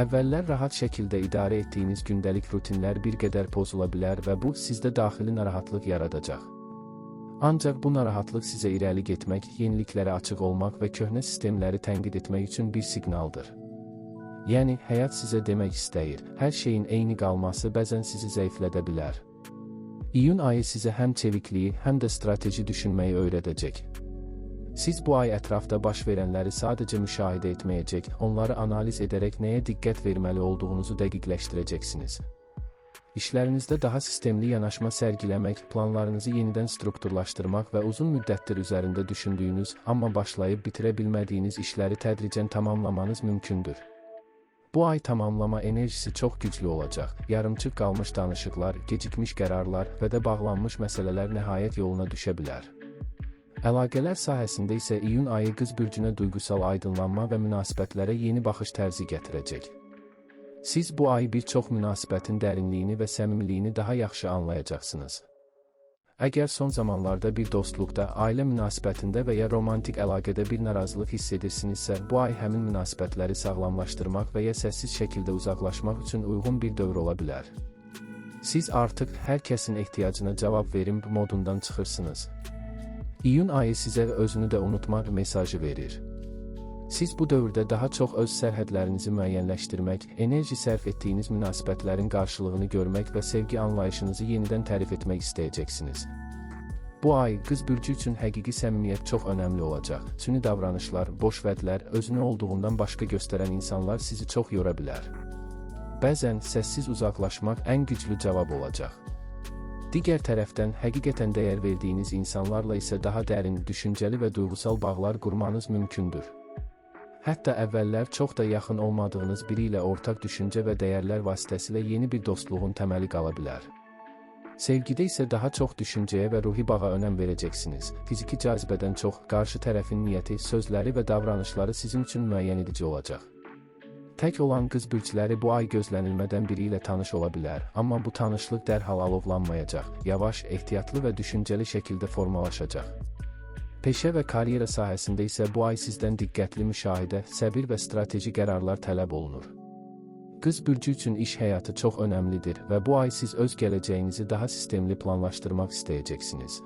Əvvəllər rahat şəkildə idarə etdiyiniz gündəlik rutinlər bir qədər pozula bilər və bu, sizdə daxili narahatlıq yaradacaq. Ancaq bu narahatlıq sizə irəli getmək, yeniliklərə açıq olmaq və köhnə sistemləri tənqid etmək üçün bir siqnaldır. Yəni, həyat sizə demək istəyir, hər şeyin eyni qalması bəzən sizi zəiflədə bilər. İyun ayı sizə həm çevikliyi, həm də strateji düşünməyi öyrədəcək. Siz bu ay ətrafda baş verənləri sadəcə müşahidə etməyəcək, onları analiz edərək nəyə diqqət verməli olduğunuzu dəqiqləşdirəcəksiniz. İşlərinizdə daha sistemli yanaşma sərgiləmək, planlarınızı yenidən strukturlaşdırmaq və uzun müddətdir üzərində düşündüyünüz, amma başlayıb bitirə bilmədiyiniz işləri tədricən tamamlamanız mümkündür. Bu ay tamamlama enerjisi çox güclü olacaq. Yarımçıq qalmış danışıqlar, gecikmiş qərarlar və də bağlanmış məsələlər nəhayət yoluna düşə bilər. Əlaqələr sahəsində isə iyun ayı Qız bürcünə duyğusal aydınlanma və münasibətlərə yeni baxış tərzi gətirəcək. Siz bu ay bir çox münasibətin dərinliyini və səmimiliyini daha yaxşı anlayacaqsınız. Əgər son zamanlarda bir dostluqda, ailə münasibətində və ya romantik əlaqədə bir narazılıq hiss edirsinizsə, bu ay həmin münasibətləri sağlamlaşdırmaq və ya səssiz şəkildə uzaqlaşmaq üçün uyğun bir dövr ola bilər. Siz artıq hər kəsin ehtiyacına cavab verim modundan çıxırsınız. İyun ayı sizə özünü də unutmaq mesajı verir. Siz bu dövrdə daha çox öz sərhədlərinizi müəyyənləşdirmək, enerji sərf etdiyiniz münasibətlərin qarşılığını görmək və sevgi anlayışınızı yenidən tərif etmək istəyəcəksiniz. Bu ay Qız bürcü üçün həqiqi səmimiyyət çox önəmli olacaq. Süni davranışlar, boş vədlər, özünü olduğundan başqa göstərən insanlar sizi çox yora bilər. Bəzən səssiz uzaqlaşmaq ən güclü cavab olacaq. Digər tərəfdən, həqiqətən dəyər verdiyiniz insanlarla isə daha dərin, düşüncəli və duyğusal bağlar qurmanız mümkündür. Hətta əvvəllər çox da yaxın olmadığınız biri ilə ortaq düşüncə və dəyərlər vasitəsilə yeni bir dostluğun təməli qala bilər. Sevgidə isə daha çox düşüncəyə və ruhi bağa önəm verəcəksiniz. Fiziki cazibədən çox, qarşı tərəfin niyyəti, sözləri və davranışları sizin üçün müəyyən edici olacaq. Tək olan qız bürcləri bu ay gözlənilmədən biri ilə tanış ola bilər, amma bu tanışlıq dərhal alovlanmayacaq, yavaş, ehtiyatlı və düşüncəli şəkildə formalaşacaq. Peşə və karyera sahəsində isə bu ay sizdən diqqətli müşahidə, səbir və strateji qərarlar tələb olunur. Qız bürcü üçün iş həyatı çox önəmlidir və bu ay siz öz gələcəyinizi daha sistemli planlaşdırmaq istəyəcəksiniz.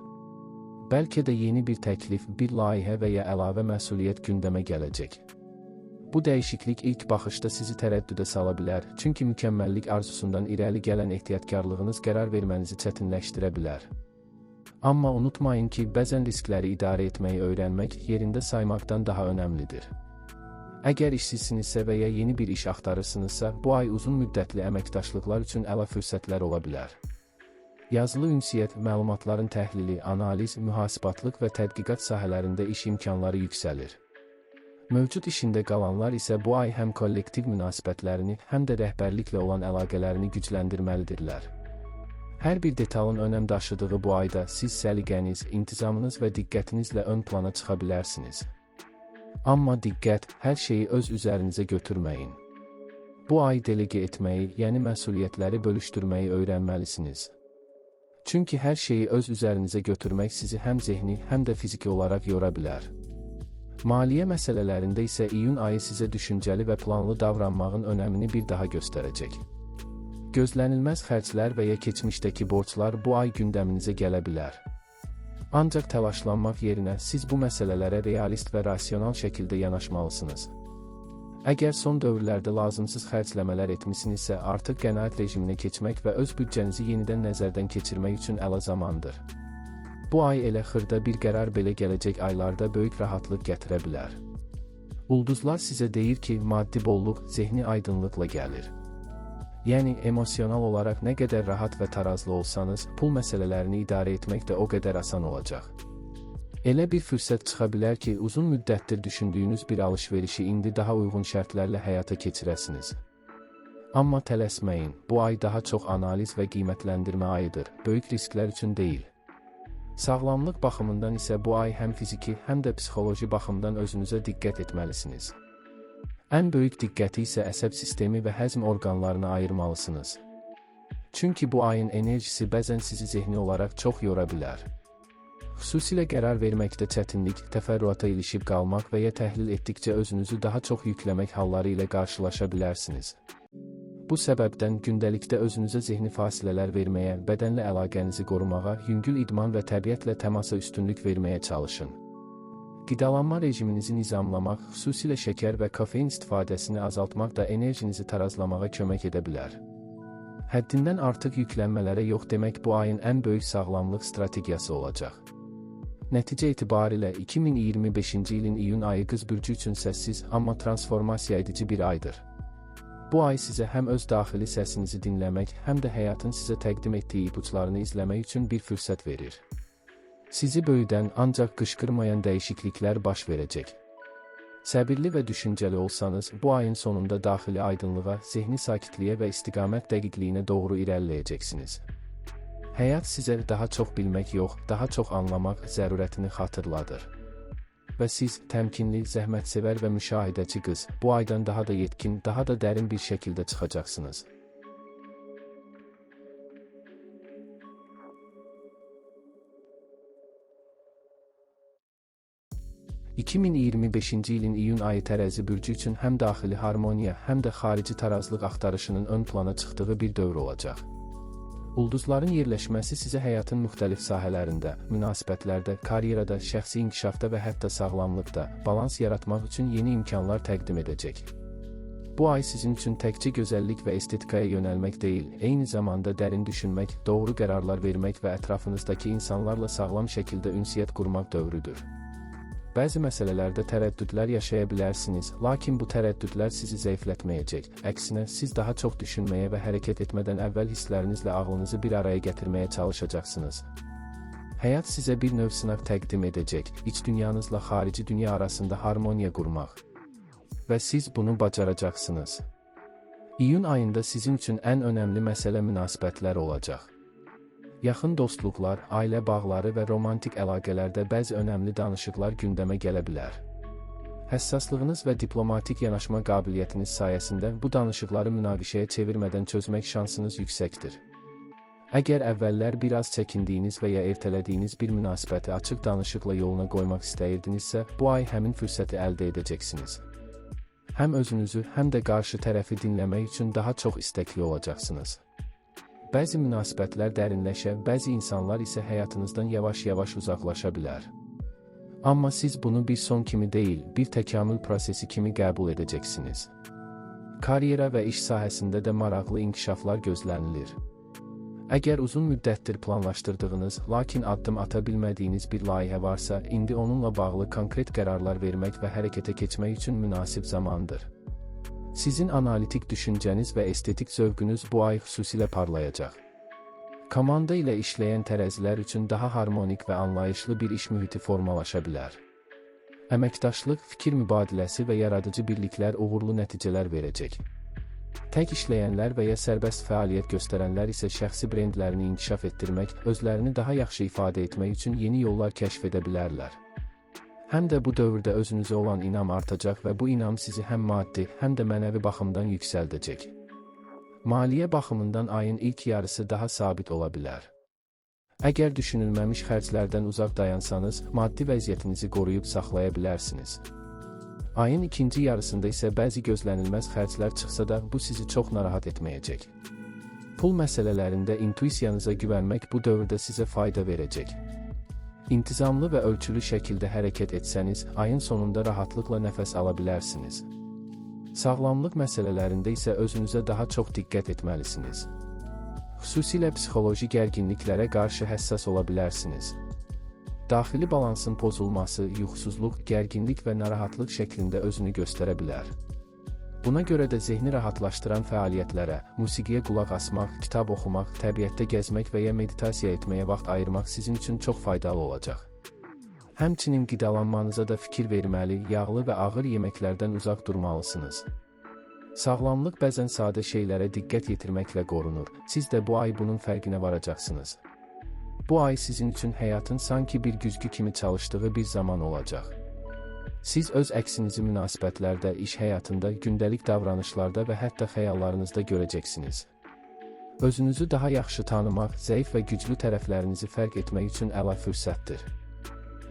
Bəlkə də yeni bir təklif, bir layihə və ya əlavə məsuliyyət gündəmə gələcək. Bu dəyişiklik ilk baxışda sizi tərəddüdə sala bilər, çünki mükəmməllik arzusundan irəli gələn ehtiyatkarlığınız qərar vermənizi çətinləşdirə bilər. Amma unutmayın ki, bəzən riskləri idarə etməyi öyrənmək yerində saymaqdan daha önəmlidir. Əgər işsizsinizsə və ya yeni bir iş axtarırsınızsa, bu ay uzun müddətli əməkdaşlıqlar üçün əla fürsətlər ola bilər. Yazılı ünsiyyət, məlumatların təhlili, analiz, mühasibatlıq və tədqiqat sahələrində iş imkanları yüksəlir. Mövcud işində qalanlar isə bu ay həm kollektiv münasibətlərini, həm də rəhbərliklə olan əlaqələrini gücləndirməlidirlər. Hər bir detalın önəm daşıdığı bu ayda siz səliqəniz, intizamınız və diqqətinizlə ön plana çıxa bilərsiniz. Amma diqqət, hər şeyi öz üzərinizə götürməyin. Bu ay delegə etməyi, yəni məsuliyyətləri bölüşdürməyi öyrənməlisiniz. Çünki hər şeyi öz üzərinizə götürmək sizi həm zehni, həm də fiziki olaraq yora bilər. Maliyyə məsələlərində isə iyun ayı sizə düşüncəli və planlı davranmağın önəmini bir daha göstərəcək. Gözlənilməz xərclər və ya keçmişdəki borclar bu ay gündəminizə gələ bilər. Ancaq təlaşlanmaq yerinə siz bu məsələlərə realist və rasional şəkildə yanaşmalısınız. Əgər son dövrlərdə lazımsız xərcləmələr etmisinizsə, artıq qənaət rejiminə keçmək və öz büdcənizi yenidən nəzərdən keçirmək üçün əla zamandır. Bu ay elə xırda bir qərar belə gələcək aylarda böyük rahatlıq gətirə bilər. Ulduzlar sizə deyir ki, maddi bolluq zehni aydınlıqla gəlir. Yəni, emosional olaraq nə qədər rahat və tarazlı olsanız, pul məsələlərini idarə etmək də o qədər asan olacaq. Elə bir fürsət çıxa bilər ki, uzun müddətdir düşündüyünüz bir alış-verişi indi daha uyğun şərtlərlə həyata keçirəsiniz. Amma tələsməyin, bu ay daha çox analiz və qiymətləndirmə ayıdır, böyük risklər üçün deyil. Sağlamlıq baxımından isə bu ay həm fiziki, həm də psixoloji baxımdan özünüzə diqqət etməlisiniz. Ən böyük diqqəti isə əsəb sistemi və həzm orqanlarına ayırmalısınız. Çünki bu ayın enerjisi bəzən sizi zehni olaraq çox yora bilər. Xüsusilə qərar verməkdə çətinlik, təfərrüata ilişib qalmaq və ya təhlil etdikcə özünüzü daha çox yükləmək halları ilə qarşılaşa bilərsiniz. Bu səbəbdən gündəlikdə özünüzə zehni fasilələr verməyə, bədənlə əlaqənizi qorumağa, yüngül idman və təbiətlə təmasa üstünlük verməyə çalışın. Qidalanma rejiminizi nizamlamaq, xüsusilə şəkər və kofein istifadəsini azaltmaq da enerjinizi tarazlamağa kömək edə bilər. Həddindən artıq yüklənmələrə yox demək bu ayın ən böyük sağlamlıq strategiyası olacaq. Nəticə etibarilə 2025-ci ilin iyun ayı Qız bürcü üçün səssiz, amma transformasiya edici bir aydır. Bu ay sizə həm öz daxili səsinizi dinləmək, həm də həyatın sizə təqdim etdiyi ipuçlarını izləmək üçün bir fürsət verir. Sizi böyüdən, ancaq qışqırmayan dəyişikliklər baş verəcək. Səbirli və düşüncəli olsanız, bu ayın sonunda daxili aydınlığa, zehni sakitliyə və istiqamət dəqiqliyinə doğru irəliləyəcəksiniz. Həyat sizə daha çox bilmək yox, daha çox anlamaq zərurətini xatırladır. Və siz, təmkinli, zəhmətsevər və müşahidəçi qız, bu aydan daha da yetkin, daha da dərin bir şəkildə çıxacaqsınız. (2025-ci ilin iyun ayı tərəzi bürcü üçün həm daxili harmoniya, həm də xarici tarazlıq axtarışının ön plana çıxdığı bir dövr olacaq. Ulduzların yerləşməsi sizə həyatın müxtəlif sahələrində, münasibətlərdə, karyerada, şəxsi inkişafda və hətta sağlamlıqda balans yaratmaq üçün yeni imkanlar təqdim edəcək. Bu ay sizin üçün təkcə gözəllik və estetikaya yönəlmək deyil, eyni zamanda dərin düşünmək, doğru qərarlar vermək və ətrafınızdakı insanlarla sağlam şəkildə ünsiyyət qurmaq dövrüdür. Bəzi məsələlərdə tərəddüdlər yaşaya bilərsiniz, lakin bu tərəddüdlər sizi zəiflətməyəcək. Əksinə, siz daha çox düşünməyə və hərəkət etmədən əvvəl hisslərinizlə ağlınızı bir araya gətirməyə çalışacaqsınız. Həyat sizə bir növ sınaq təqdim edəcək, iç dünyanızla xarici dünya arasında harmoniya qurmaq. Və siz bunu bacaracaqsınız. İyun ayında sizin üçün ən önəmli məsələ münasibətlər olacaq. Yaxın dostluqlar, ailə bağları və romantik əlaqələrdə bəzi önəmli danışıqlar gündəmə gələ bilər. Həssaslığınız və diplomatik yanaşma qabiliyyətiniz sayəsində bu danışıqları münaqişəyə çevirmədən çözmək şansınız yüksəkdir. Əgər əvvəllər biraz çəkindiyiniz və ya ertələdiyiniz bir münasibəti açıq danışıqla yoluna qoymaq istəyirdinizsə, bu ay həmin fürsəti əldə edəcəksiniz. Həm özünüzü, həm də qarşı tərəfi dinləmək üçün daha çox istəkli olacaqsınız. Bəzi münasibətlər dərinləşə, bəzi insanlar isə həyatınızdan yavaş-yavaş uzaqlaşa bilər. Amma siz bunu bir son kimi deyil, bir təkamül prosesi kimi qəbul edəcəksiniz. Karyera və iş sahəsində də maraqlı inkişaflar gözlənilir. Əgər uzun müddətdir planlaşdırdığınız, lakin addım ata bilmədiyiniz bir layihə varsa, indi onunla bağlı konkret qərarlar vermək və hərəkətə keçmək üçün münasib zamandır. Sizin analitik düşüncəniz və estetik zövqünüz bu ay xüsusilə parlayacaq. Komanda ilə işləyən tərəzilər üçün daha harmonik və anlayışlı bir iş mühiti formalaşa bilər. Əməkdaşlıq, fikir mübadiləsi və yaradıcı birliklər uğurlu nəticələr verəcək. Tək işləyənlər və ya sərbəst fəaliyyət göstərənlər isə şəxsi brendlərini inkişaf etdirmək, özlərini daha yaxşı ifadə etmək üçün yeni yollar kəşf edə bilərlər. Həm də bu dövrdə özünüzə olan inam artacaq və bu inam sizi həm maddi, həm də mənəvi baxımdan yüksəldəcək. Maliyyə baxımından ayın ilk yarısı daha sabit ola bilər. Əgər düşünülməmiş xərclərdən uzaq dayansanız, maddi vəziyyətinizi qoruyub saxlaya bilərsiniz. Ayın ikinci yarısında isə bəzi gözlənilməz xərclər çıxsa da, bu sizi çox narahat etməyəcək. Pul məsələlərində intuisiyanıza güvənmək bu dövrdə sizə fayda verəcək. İntizamlı və ölçülü şəkildə hərəkət etsəniz, ayın sonunda rahatlıqla nəfəs ala bilərsiniz. Sağlamlıq məsələlərində isə özünüzə daha çox diqqət etməlisiniz. Xüsusilə psixoloji gərginliklərə qarşı həssas ola bilərsiniz. Daxili balansın pozulması, yuxusuzluq, gərginlik və narahatlıq şəklində özünü göstərə bilər. Buna görə də zehni rahatlaşdıran fəaliyyətlərə, musiqiyə qulaq asmaq, kitab oxumaq, təbiətdə gəzmək və ya meditasiya etməyə vaxt ayırmaq sizin üçün çox faydalı olacaq. Həmçinin qidalanmanıza da fikir verməli, yağlı və ağır yeməklərdən uzaq durmalısınız. Sağlamlıq bəzən sadə şeylərə diqqət yetirməklə qorunur. Siz də bu ay bunun fərqinə varacaqsınız. Bu ay sizin üçün həyatın sanki bir güzgü kimi çalışdığı bir zaman olacaq. Siz öz əksinizi münasibətlərdə, iş həyatında, gündəlik davranışlarda və hətta xəyallarınızda görəcəksiniz. Özünüzü daha yaxşı tanımaq, zəif və güclü tərəflərinizi fərq etmək üçün əla fürsətdir.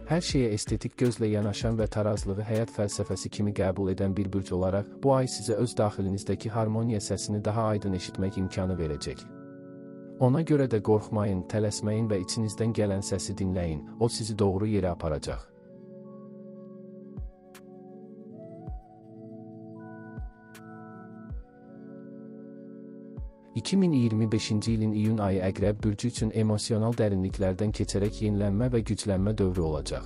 Hər şeyə estetik gözlə yanaşan və tarazlığı həyat fəlsəfəsi kimi qəbul edən bir bürc olaraq, bu ay sizə öz daxilinizdəki harmoniya səsini daha aydın eşitmək imkanı verəcək. Ona görə də qorxmayın, tələsməyin və içinizdən gələn səsi dinləyin, o sizi doğru yerə aparacaq. (2025-ci ilin iyun ayı Əqrəb bürcü üçün emosional dərinliklərdən keçərək yenilənmə və güclənmə dövrü olacaq.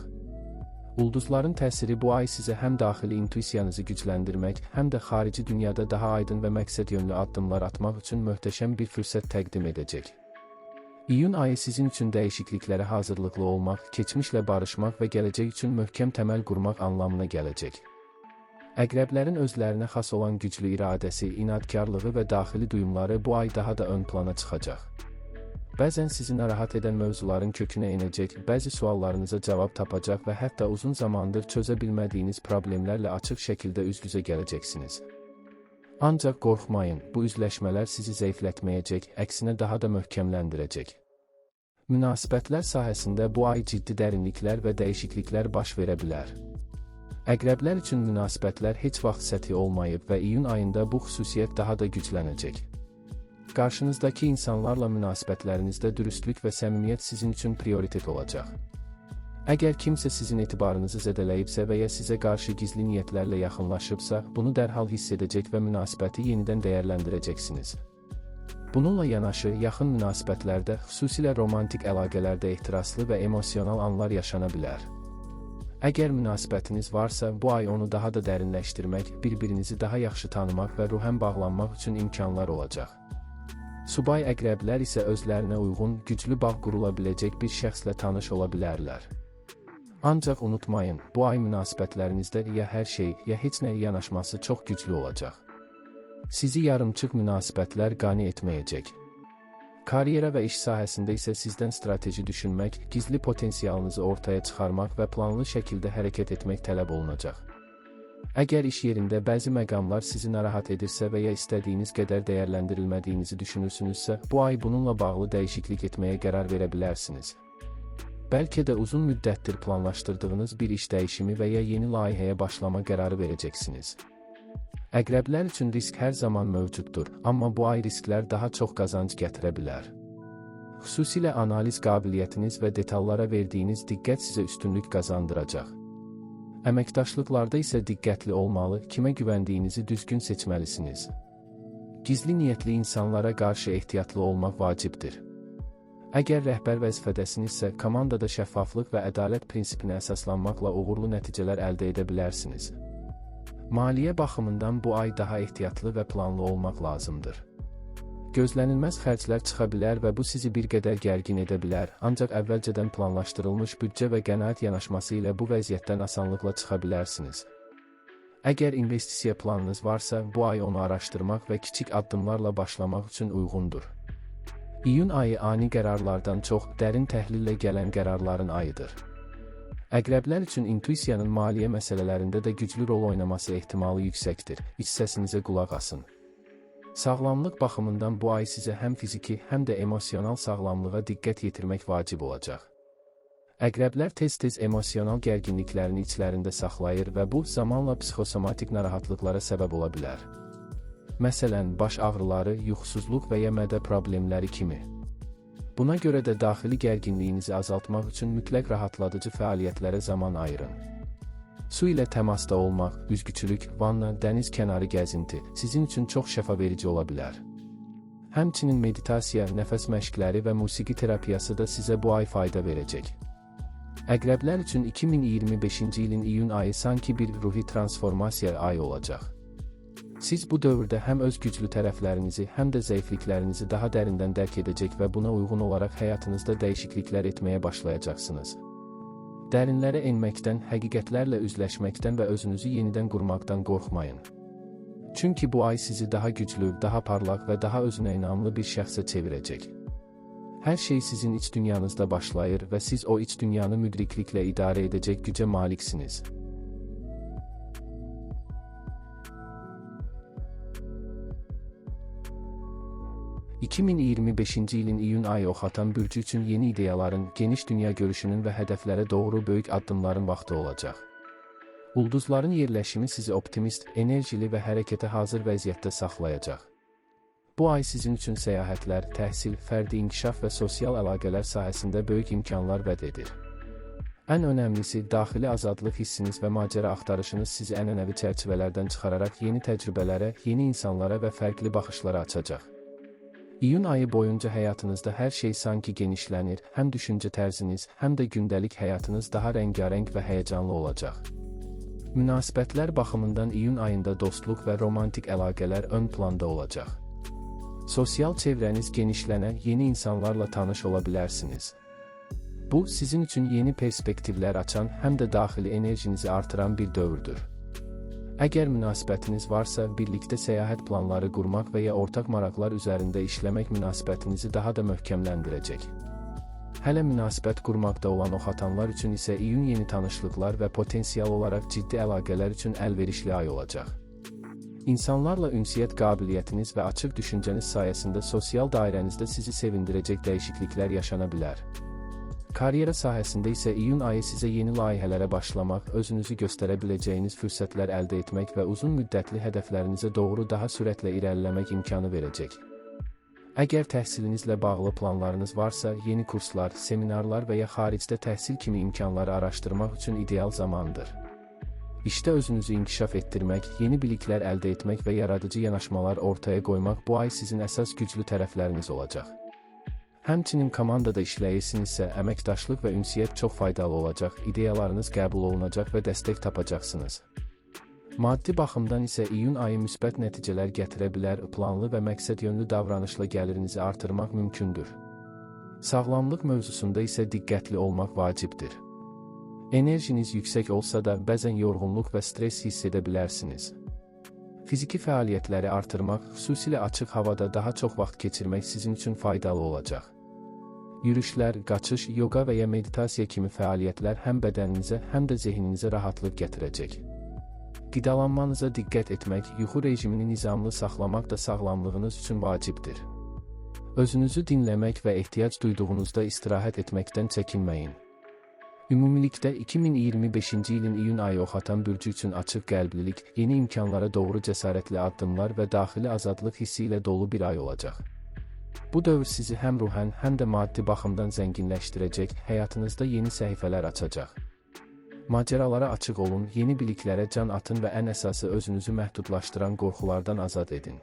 Ulduzların təsiri bu ay sizə həm daxili intuisiyanızı gücləndirmək, həm də xarici dünyada daha aydın və məqsədyönlü addımlar atmaq üçün möhtəşəm bir fürsət təqdim edəcək. İyun ayı sizin üçün dəyişikliklərə hazırlıqlı olmaq, keçmişlə barışmaq və gələcək üçün möhkəm təməl qurmaq anlamına gələcək. Əqrəblərin özlərinə xas olan güclü iradəsi, inadkarlığı və daxili duyumları bu ay daha da ön plana çıxacaq. Bəzən sizi narahat edən mövzuların kökünə enəcək, bəzi suallarınıza cavab tapacaq və hətta uzun zamandır çözə bilmədiyiniz problemlərlə açıq şəkildə üz-üzə gələcəksiniz. Ancaq qorxmayın, bu üzləşmələr sizi zəiflətməyəcək, əksinə daha da möhkəmləndirəcək. Münasibətlər sahəsində bu ay ciddi dərinliklər və dəyişikliklər baş verə bilər. Əqrəblər üçün münasibətlər heç vaxt səthi olmayıb və iyun ayında bu xüsusiyyət daha da güclənəcək. Qarşınızdakı insanlarla münasibətlərinizdə dürüstlük və səmimiyyət sizin üçün prioritet olacaq. Əgər kimsə sizin etibarınızı zədələyibsə və ya sizə qarşı gizli niyyətlərlə yaxınlaşıbsa, bunu dərhal hiss edəcək və münasibəti yenidən dəyərləndirəcəksiniz. Bununla yanaşı, yaxın münasibətlərdə, xüsusilə romantik əlaqələrdə ehtiraslı və emosional anlar yaşana bilər. Əgər münasibətiniz varsa, bu ay onu daha da dərinləşdirmək, bir-birinizi daha yaxşı tanımaq və ruhən bağlanmaq üçün imkanlar olacaq. Subay əqrəblər isə özlərinə uyğun, güclü bağ qurula biləcək bir şəxslə tanış ola bilərlər. Ancaq unutmayın, bu ay münasibətlərinizdə ya hər şey, ya heç nəyə yanaşması çox güclü olacaq. Sizi yarımçıq münasibətlər qane etməyəcək. Karyera və iş sahəsində isə sizdən strateji düşünmək, gizli potensialınızı ortaya çıxarmaq və planlı şəkildə hərəkət etmək tələb olunacaq. Əgər iş yerində bəzi məqamlar sizi narahat edirsə və ya istədiyiniz qədər dəyərləndirilmədiyinizi düşünürsünüzsə, bu ay bununla bağlı dəyişiklik etməyə qərar verə bilərsiniz. Bəlkə də uzun müddətdir planlaşdırdığınız bir iş dəyişimi və ya yeni layihəyə başlama qərarı verəcəksiniz. Əqrəblər üçün risk hər zaman mövcuddur, amma bu ay risklər daha çox qazanc gətirə bilər. Xüsusilə analiz qabiliyyətiniz və detallara verdiyiniz diqqət sizə üstünlük qazandıracaq. Əməkdaşlıqlarda isə diqqətli olmalı, kimə güvəndiyinizi düzgün seçməlisiniz. Gizli niyyətli insanlara qarşı ehtiyatlı olmaq vacibdir. Əgər rəhbər vəzifədəsinizsə, komandada şəffaflıq və ədalət prinsipinə əsaslanmaqla uğurlu nəticələr əldə edə bilərsiniz. Maliyyə baxımından bu ay daha ehtiyatlı və planlı olmaq lazımdır. Gözlənilməz xərclər çıxa bilər və bu sizi bir qədər gərgin edə bilər, ancaq əvvəlcədən planlaşdırılmış büdcə və qənaət yanaşması ilə bu vəziyyətdən asanlıqla çıxa bilərsiniz. Əgər investisiya planınız varsa, bu ay onu araşdırmaq və kiçik addımlarla başlamaq üçün uyğundur. İyun ayı ani qərarlardan çox dərin təhlillə gələn qərarların ayıdır. Əqrəblər üçün intuisiyanın maliyyə məsələlərində də güclü rol oynaması ehtimalı yüksəkdir. İç səsinizə qulaq asın. Sağlamlıq baxımından bu ay sizə həm fiziki, həm də emosional sağlamlığa diqqət yetirmək vacib olacaq. Əqrəblər tez-tez emosional gərginliklərini içlərində saxlayır və bu, zamanla psixosomatik narahatlıqlara səbəb ola bilər. Məsələn, baş ağrıları, yuxusuzluq və ya mədə problemləri kimi. Buna görə də daxili gərginliyinizi azaltmaq üçün mütləq rahatladıcı fəaliyyətlərə zaman ayırın. Su ilə təmasda olmaq, üzgüçülük, vanna, dəniz kənarı gəzinti sizin üçün çox şəfaverici ola bilər. Həmçinin meditasiya, nəfəs məşqləri və musiqi terapiyası da sizə bu ay fayda verəcək. Əqrəblər üçün 2025-ci ilin iyun ayı sanki bir ruhi transformasiya ayı olacaq. Siz bu dövrdə həm öz güclü tərəflərinizi, həm də zəifliklərinizi daha dərindən dərk edəcək və buna uyğun olaraq həyatınızda dəyişikliklər etməyə başlayacaqsınız. Dərinlərə enməkdən, həqiqətlərlə üzləşməkdən və özünüzü yenidən qurmaqdan qorxmayın. Çünki bu ay sizi daha güclü, daha parlaq və daha özünə inamlı bir şəxsə çevirəcək. Hər şey sizin iç dünyanızda başlayır və siz o iç dünyanı müdrikliklə idarə edəcək gücə maliksiniz. ...2025-ci ilin iyun ayı Oxatan bürcü üçün yeni ideyaların, geniş dünya görüşünün və hədəflərə doğru böyük addımların vaxtı olacaq. Ulduzların yerləşimi sizi optimist, enerjili və hərəkətə hazır vəziyyətdə saxlayacaq. Bu ay sizin üçün səyahətlər, təhsil, fərdi inkişaf və sosial əlaqələr sahəsində böyük imkanlar vəd edir. Ən önəmlisi, daxili azadlıq hissiniz və macəra axtarışınız sizi ənənəvi çərçivələrdən çıxararaq yeni təcrübələrə, yeni insanlara və fərqli baxışlara açacaq. İyun ayı boyunca həyatınızda hər şey sanki genişlənir, həm düşüncə tərziniz, həm də gündəlik həyatınız daha rəngarəng və həyəcanlı olacaq. Münasibətlər baxımından iyun ayında dostluq və romantik əlaqələr ön planda olacaq. Sosial çevrəniz genişlənən, yeni insanlarla tanış ola bilərsiniz. Bu, sizin üçün yeni perspektivlər açan, həm də daxili enerjinizi artıran bir dövrdür. Əgər münasibətiniz varsa, birlikdə səyahət planları qurmaq və ya ortaq maraqlar üzərində işləmək münasibətinizi daha da möhkəmləndirəcək. Hələ münasibət qurmaqda olan oxatanlar üçün isə iyun yeni tanışlıqlar və potensial olaraq ciddi əlaqələr üçün əlverişli ay olacaq. İnsanlarla ünsiyyət qabiliyyətiniz və açıq düşüncəniz sayəsində sosial dairənizdə sizi sevindirəcək dəyişikliklər yaşana bilər. Karyera sahəsində isə iyun ayı sizə yeni layihələrə başlamaq, özünüzü göstərə biləcəyiniz fürsətlər əldə etmək və uzun müddətli hədəflərinizə doğru daha sürətlə irəliləmək imkanı verəcək. Əgər təhsilinizlə bağlı planlarınız varsa, yeni kurslar, seminarlar və ya xaricdə təhsil kimi imkanları araşdırmaq üçün ideal zamandır. İşdə özünüzü inkişaf etdirmək, yeni biliklər əldə etmək və yaradıcı yanaşmalar ortaya qoymaq bu ay sizin əsas güclü tərəfləriniz olacaq. Həmçinin komandada işləyirsinizsə, əməkdaşlıq və ünsiyyət çox faydalı olacaq, ideyalarınız qəbul olunacaq və dəstək tapacaqsınız. Maddi baxımdan isə iyun ayı müsbət nəticələr gətirə bilər, planlı və məqsədyönlü davranışla gəlirinizi artırmaq mümkündür. Sağlamlıq mövzusunda isə diqqətli olmaq vacibdir. Enerjiniz yüksək olsa da, bəzən yorğunluq və stres hiss edə bilərsiniz. Fiziki fəaliyyətləri artırmaq, xüsusilə açıq havada daha çox vaxt keçirmək sizin üçün faydalı olacaq. Yürüşlər, qaçış, yoga və ya meditasiya kimi fəaliyyətlər həm bədəninizə, həm də zehninizə rahatlıq gətirəcək. Qidalanmanıza diqqət etmək, yuxu rejimini nizamlı saxlamaq da sağlamlığınız üçün vacibdir. Özünüzü dinləmək və ehtiyac duyduğunuzda istirahət etməkdən çəkinməyin. Ümumilikdə 2025-ci ilin iyun ayı Oxatan bürcü üçün açıq qəlblilik, yeni imkanlara doğru cəsarətli addımlar və daxili azadlıq hissi ilə dolu bir ay olacaq. Bu dövr sizi həm ruhən, həm də maddi baxımdan zənginləşdirəcək, həyatınızda yeni səhifələr açacaq. Macəralara açıq olun, yeni biliklərə can atın və ən əsası özünüzü məhdudlaşdıran qorxulardan azad edin.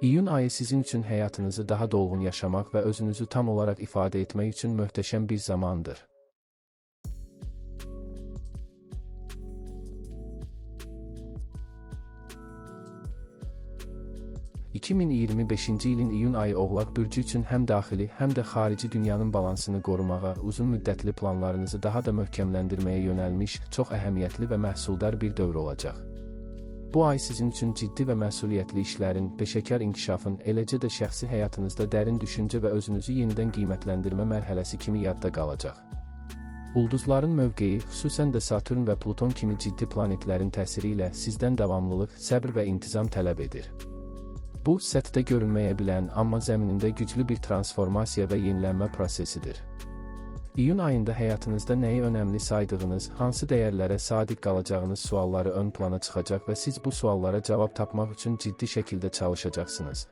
İyun ayı sizin üçün həyatınızı daha dolğun yaşamaq və özünüzü tam olaraq ifadə etmək üçün möhtəşəm bir zamandır. 2025-ci ilin iyun ayı Oğlaq bürcü üçün həm daxili, həm də xarici dünyanın balansını qorumağa, uzun müddətli planlarınızı daha da möhkəmləndirməyə yönəlmiş, çox əhəmiyyətli və məhsuldar bir dövr olacaq. Bu ay sizin üçün ciddi və məsuliyyətli işlərin, peşəkar inkişafın, eləcə də şəxsi həyatınızda dərin düşüncə və özünüzü yenidən qiymətləndirmə mərhələsi kimi yadda qalacaq. Ulduzların mövqeyi, xüsusən də Saturn və Pluton kimi ciddi planetlərin təsiri ilə sizdən davamlılıq, səbr və intizam tələb edir. Bu, səthdə görünməyə bilən, amma zəminində güclü bir transformasiya və yenilənmə prosesidir. İyun ayında həyatınızda nəyi önəmli saydığınız, hansı dəyərlərə sadiq qalacağınız sualları ön plana çıxacaq və siz bu suallara cavab tapmaq üçün ciddi şəkildə çalışacaqsınız.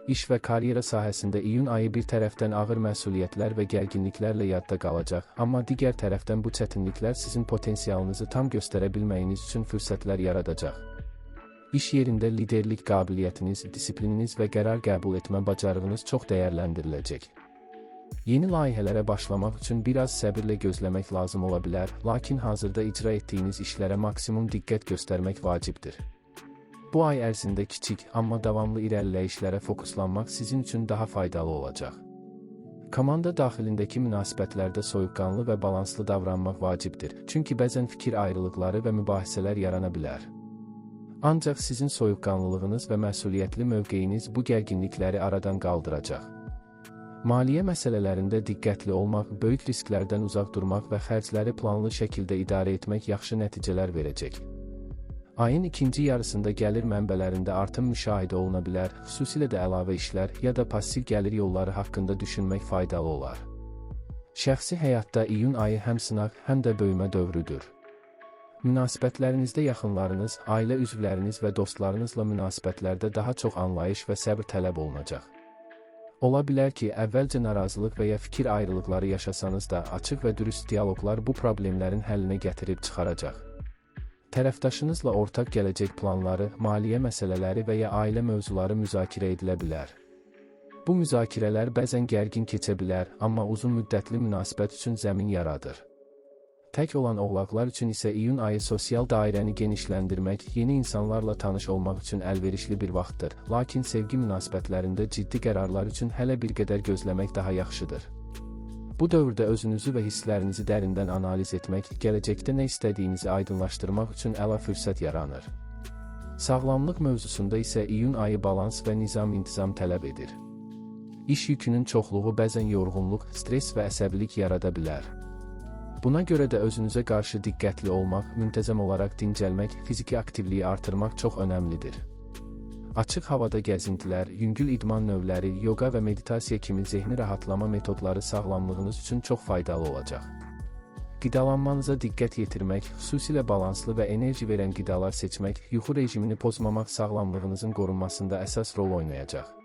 İş və karyera sahəsində iyun ayı bir tərəfdən ağır məsuliyyətlər və gərginliklərlə yadda qalacaq, amma digər tərəfdən bu çətinliklər sizin potensialınızı tam göstərə bilməyiniz üçün fürsətlər yaradacaq. İş yerində liderlik qabiliyyətiniz, disiplininiz və qərar qəbul etmə bacarığınız çox dəyərləndiriləcək. Yeni layihələrə başlamaq üçün biraz səbirlə gözləmək lazım ola bilər, lakin hazırda icra etdiyiniz işlərə maksimum diqqət göstərmək vacibdir. Bu ay ərzində kiçik, amma davamlı irəliləyişlərə fokuslanmaq sizin üçün daha faydalı olacaq. Komanda daxilindəki münasibətlərdə soyuqqanlı və balanslı davranmaq vacibdir, çünki bəzən fikir ayrılıqları və mübahisələr yarana bilər. Ancaq sizin soyuqqanlılığınız və məsuliyyətli mövqeyiniz bu gərginlikləri aradan qaldıracaq. Maliyyə məsələlərində diqqətli olmaq, böyük risklərdən uzaq durmaq və xərcləri planlı şəkildə idarə etmək yaxşı nəticələr verəcək. Ayın ikinci yarısında gəlir mənbələrində artım müşahidə oluna bilər, xüsusilə də əlavə işlər ya da passiv gəlir yolları haqqında düşünmək faydalı olar. Şəxsi həyatda iyun ayı həm sınaq, həm də böyümə dövrüdür. Münasibətlərinizdə yaxınlarınız, ailə üzvləriniz və dostlarınızla münasibətlərdə daha çox anlayış və səbr tələb olunacaq. Ola bilər ki, əvvəlcə narazılıq və ya fikir ayrılıqları yaşasanız da, açıq və dürüst dialoqlar bu problemlərin həllinə gətirib çıxaracaq. Tərəfdaşınızla ortaq gələcək planları, maliyyə məsələləri və ya ailə mövzuları müzakirə edilə bilər. Bu müzakirələr bəzən gərgin keçə bilər, amma uzun müddətli münasibət üçün zəmin yaradır. Tək olan oğlaqlar üçün isə iyun ayı sosial dairəni genişləndirmək, yeni insanlarla tanış olmaq üçün əlverişli bir vaxtdır, lakin sevgi münasibətlərində ciddi qərarlar üçün hələ bir qədər gözləmək daha yaxşıdır. Bu dövrdə özünüzü və hisslərinizi dərindən analiz etmək, gələcəkdə nə istədiyinizi aydınlaşdırmaq üçün əla fürsət yaranır. Sağlamlıq mövzusunda isə iyun ayı balans və nizam-intizam tələb edir. İş yükünün çoxluğu bəzən yorğunluq, stres və əsəbilik yarada bilər. Buna görə də özünüzə qarşı diqqətli olmaq, müntəzəm olaraq dincəlmək, fiziki aktivliyi artırmaq çox önəmlidir. Açıq havada gəzintilər, yüngül idman növləri, yoga və meditasiya kimi zehni rahatlama metodları sağlamlığınız üçün çox faydalı olacaq. Qidalanmanıza diqqət yetirmək, xüsusilə balanslı və enerji verən qidalar seçmək, yuxu rejimini pozmamaq sağlamlığınızın qorunmasında əsas rol oynayacaq.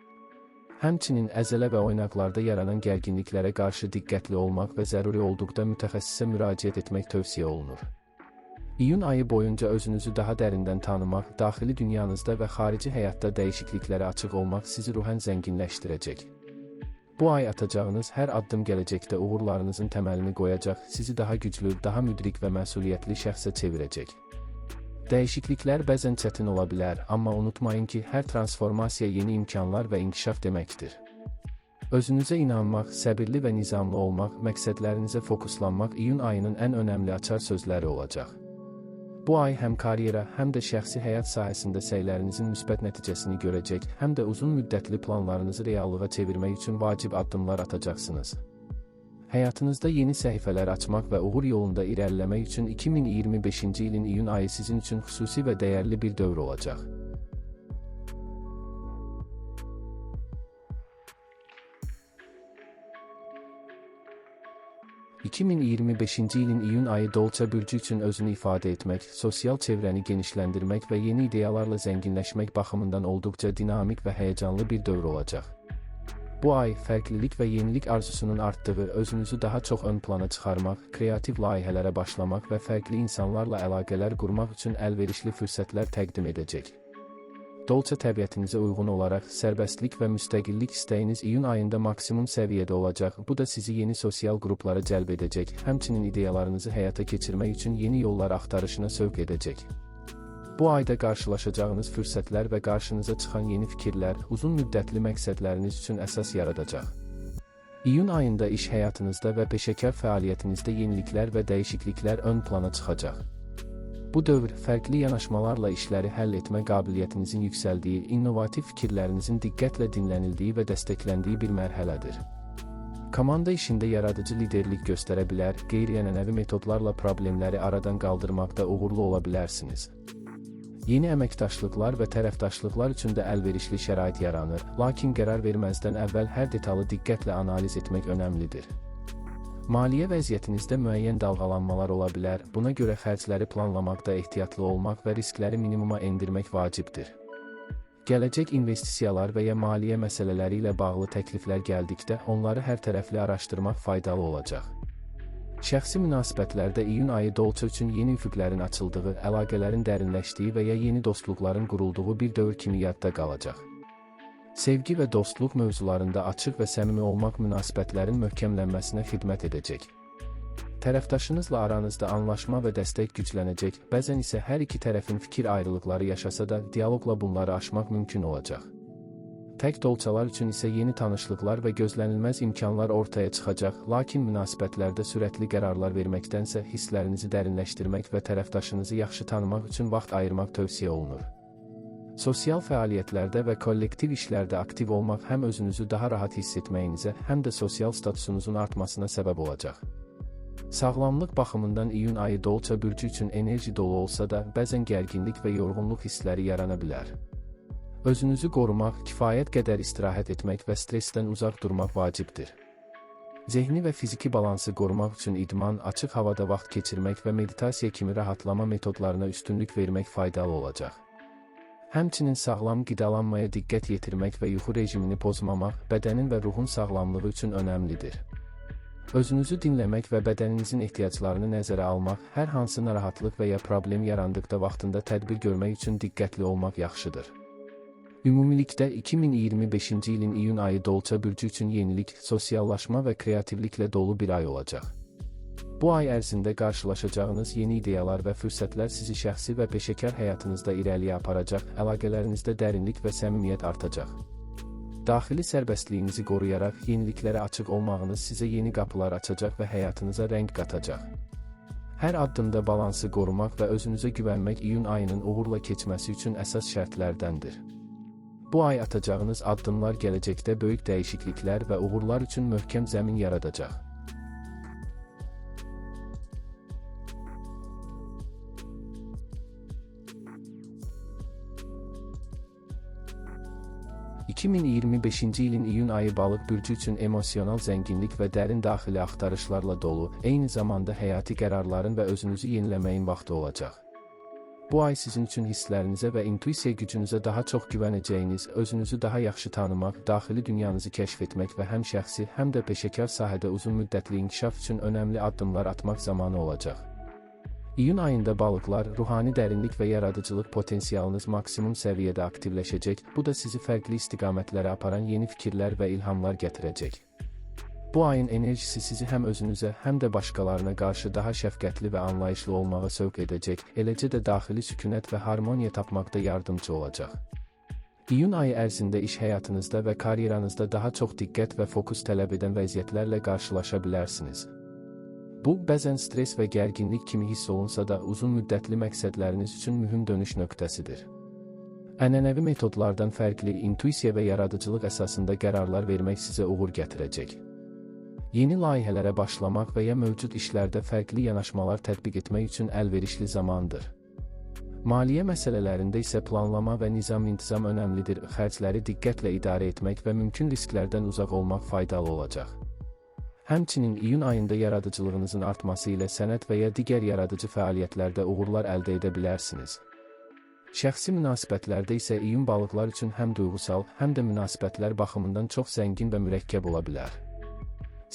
Həmçinin əzələ və oynaqlarda yaranan gərginliklərə qarşı diqqətli olmaq və zəruri olduqda mütəxəssisə müraciət etmək tövsiyə olunur. İyun ayı boyunca özünüzü daha dərindən tanımaq, daxili dünyanızda və xarici həyatda dəyişikliklərə açıq olmaq sizi ruhən zənginləşdirəcək. Bu ay atacağınız hər addım gələcəkdə uğurlarınızın təməlini qoyacaq, sizi daha güclü, daha müdrik və məsuliyyətli şəxsə çevirəcək. Dəyişikliklər bəzən çətin ola bilər, amma unutmayın ki, hər transformasiya yeni imkanlar və inkişaf deməkdir. Özünüzə inanmaq, səbirli və nizamlı olmaq, məqsədlərinizə fokuslanmaq iyun ayının ən önəmli açar sözləri olacaq. Bu ay həm karyera, həm də şəxsi həyat sahəsində səylərinizin müsbət nəticəsini görəcək, həm də uzun müddətli planlarınızı reallığa çevirmək üçün vacib addımlar atacaqsınız. Həyatınızda yeni səhifələr açmaq və uğur yolunda irəliləmək üçün 2025-ci ilin iyun ayı sizin üçün xüsusi və dəyərli bir dövr olacaq. (2025-ci ilin iyun ayı Dolça bürcü üçün özünü ifadə etmək, sosial çevrəni genişləndirmək və yeni ideyalarla zənginləşmək baxımından olduqca dinamik və həyəcanlı bir dövr olacaq. Bu ay, fərqlilik və yenilik arzusunun artdığı, özünüzü daha çox ön plana çıxarmaq, kreativ layihələrə başlamaq və fərqli insanlarla əlaqələr qurmaq üçün əlverişli fürsətlər təqdim edəcək. Dolça təbiətinizə uyğun olaraq, sərbəstlik və müstəqillik istəyiniz iyun ayında maksimum səviyyədə olacaq, bu da sizi yeni sosial qruplara cəlb edəcək, həmçinin ideyalarınızı həyata keçirmək üçün yeni yollar axtarışına sövq edəcək. Bu ayda qarşılaşacağınız fürsətlər və qarşınıza çıxan yeni fikirlər, uzun müddətli məqsədləriniz üçün əsas yaradacaq. İyun ayında iş həyatınızda və peşəkar fəaliyyətinizdə yeniliklər və dəyişikliklər ön plana çıxacaq. Bu dövr fərqli yanaşmalarla işləri həll etmə qabiliyyətinizin yüksəldiyi, innovativ fikirlərinizin diqqətlə dinlənildiyi və dəstəkləndiyi bir mərhələdir. Komanda işində yaradıcı liderlik göstərə bilər, qeyri-ənənəvi metodlarla problemləri aradan qaldırmaqda uğurlu ola bilərsiniz. Yeni əməkdaşlıqlar və tərəfdaşlıqlar üçün də əlverişli şərait yaranır, lakin qərar verməzdən əvvəl hər detalı diqqətlə analiz etmək önəmlidir. Maliyyə vəziyyətinizdə müəyyən dalğalanmalar ola bilər, buna görə xərcləri planlamaqda ehtiyatlı olmaq və riskləri minimuma endirmək vacibdir. Gələcək investisiyalar və ya maliyyə məsələləri ilə bağlı təkliflər gəldikdə onları hərtərəfli araşdırmaq faydalı olacaq. Şəxsi münasibətlərdə iyun ayı dolça üçün yeni üfüqlərin açıldığı, əlaqələrin dərinləşdiyi və ya yeni dostluqların qurulduğu bir dövr kimi yadda qalacaq. Sevgi və dostluq mövzularında açıq və səmimi olmaq münasibətlərin möhkəmlənməsinə xidmət edəcək. Tərəfdaşınızla aranızda anlaşma və dəstək güclənəcək, bəzən isə hər iki tərəfin fikir ayrılıqları yaşasa da dialoqla bunları aşmaq mümkün olacaq. Tək dolçalar üçün isə yeni tanışlıqlar və gözlənilməz imkanlar ortaya çıxacaq, lakin münasibətlərdə sürətli qərarlar verməkdənsə hisslərinizi dərinləşdirmək və tərəfdaşınızı yaxşı tanımaq üçün vaxt ayırmaq tövsiyə olunur. Sosial fəaliyyətlərdə və kollektiv işlərdə aktiv olmaq həm özünüzü daha rahat hiss etməyinizə, həm də sosial statusunuzun artmasına səbəb olacaq. Sağlamlıq baxımından iyun ayı dolça bürcü üçün enerji dolu olsa da, bəzən gərginlik və yorğunluq hissləri yarana bilər. Özünüzü qorumaq, kifayət qədər istirahət etmək və stressdən uzaq durmaq vacibdir. Zehni və fiziki balansı qorumaq üçün idman, açıq havada vaxt keçirmək və meditasiya kimi rahatlama metodlarına üstünlük vermək faydalı olacaq. Həmçinin sağlam qidalanmaya diqqət yetirmək və yuxu rejimini pozmamaq, bədənin və ruhun sağlamlığı üçün önəmlidir. Özünüzü dinləmək və bədəninizin ehtiyaclarını nəzərə almaq, hər hansı narahatlıq və ya problem yarandıqda vaxtında tədbir görmək üçün diqqətli olmaq yaxşıdır. Ümumilikdə 2025-ci ilin iyun ayı dolça bürcü üçün yenilik, sosiallaşma və kreativliklə dolu bir ay olacaq. Bu ay ərzində qarşılaşacağınız yeni ideyalar və fürsətlər sizi şəxsi və peşəkar həyatınızda irəliyə aparacaq, əlaqələrinizdə dərinlik və səmimiyyət artacaq. Daxili sərbəstliyinizi qoruyaraq yeniliklərə açıq olmağınız sizə yeni qapılar açacaq və həyatınıza rəng qatacaq. Hər addımda balansı qorumaq və özünüzə güvənmək iyun ayının uğurla keçməsi üçün əsas şərtlərdəndir. Bu ay atacağınız addımlar gələcəkdə böyük dəyişikliklər və uğurlar üçün möhkəm zəmin yaradacaq. (2025-ci ilin iyun ayı balıq bürcü üçün emosional zənginlik və dərin daxili axtarışlarla dolu, eyni zamanda həyati qərarların və özünüzü yeniləməyin vaxtı olacaq. Bu ay sizin üçün hisslərinizə və intuisiya gücünüzə daha çox güvənəcəyiniz, özünüzü daha yaxşı tanımaq, daxili dünyanızı kəşf etmək və həm şəxsi, həm də peşəkar sahədə uzun müddətli inkişaf üçün önəmli addımlar atmaq zamanı olacaq. İyun ayında balıqlar, ruhani dərinlik və yaradıcılıq potensialınız maksimum səviyyədə aktivləşəcək, bu da sizi fərqli istiqamətlərə aparan yeni fikirlər və ilhamlar gətirəcək. Bu ayın enerjisi sizi həm özünüzə, həm də başqalarına qarşı daha şəfqətli və anlayışlı olmağa sövq edəcək, eləcə də daxili sükunət və harmoniya tapmaqda yardımcı olacaq. İyun ayı ərzində iş həyatınızda və karyeranızda daha çox diqqət və fokus tələb edən vəziyyətlərlə qarşılaşa bilərsiniz. Bu, bəzən stres və gərginlik kimi hiss olunsa da uzun müddətli məqsədləriniz üçün mühüm dönüş nöqtəsidir. Ənənəvi metodlardan fərqli intuisiya və yaradıcılıq əsasında qərarlar vermək sizə uğur gətirəcək. Yeni layihələrə başlamaq və ya mövcud işlərdə fərqli yanaşmalar tətbiq etmək üçün əlverişli zamandır. Maliyyə məsələlərində isə planlama və nizam-intizam önəmlidir, xərcləri diqqətlə idarə etmək və mümkün risklərdən uzaq olmaq faydalı olacaq. Həmçinin iyun ayında yaradıcılığınızın artması ilə sənət və ya digər yaradıcı fəaliyyətlərdə uğurlar əldə edə bilərsiniz. Şəxsi münasibətlərdə isə iyun balıqlar üçün həm duyğusal, həm də münasibətlər baxımından çox zəngin və mürəkkəb ola bilər.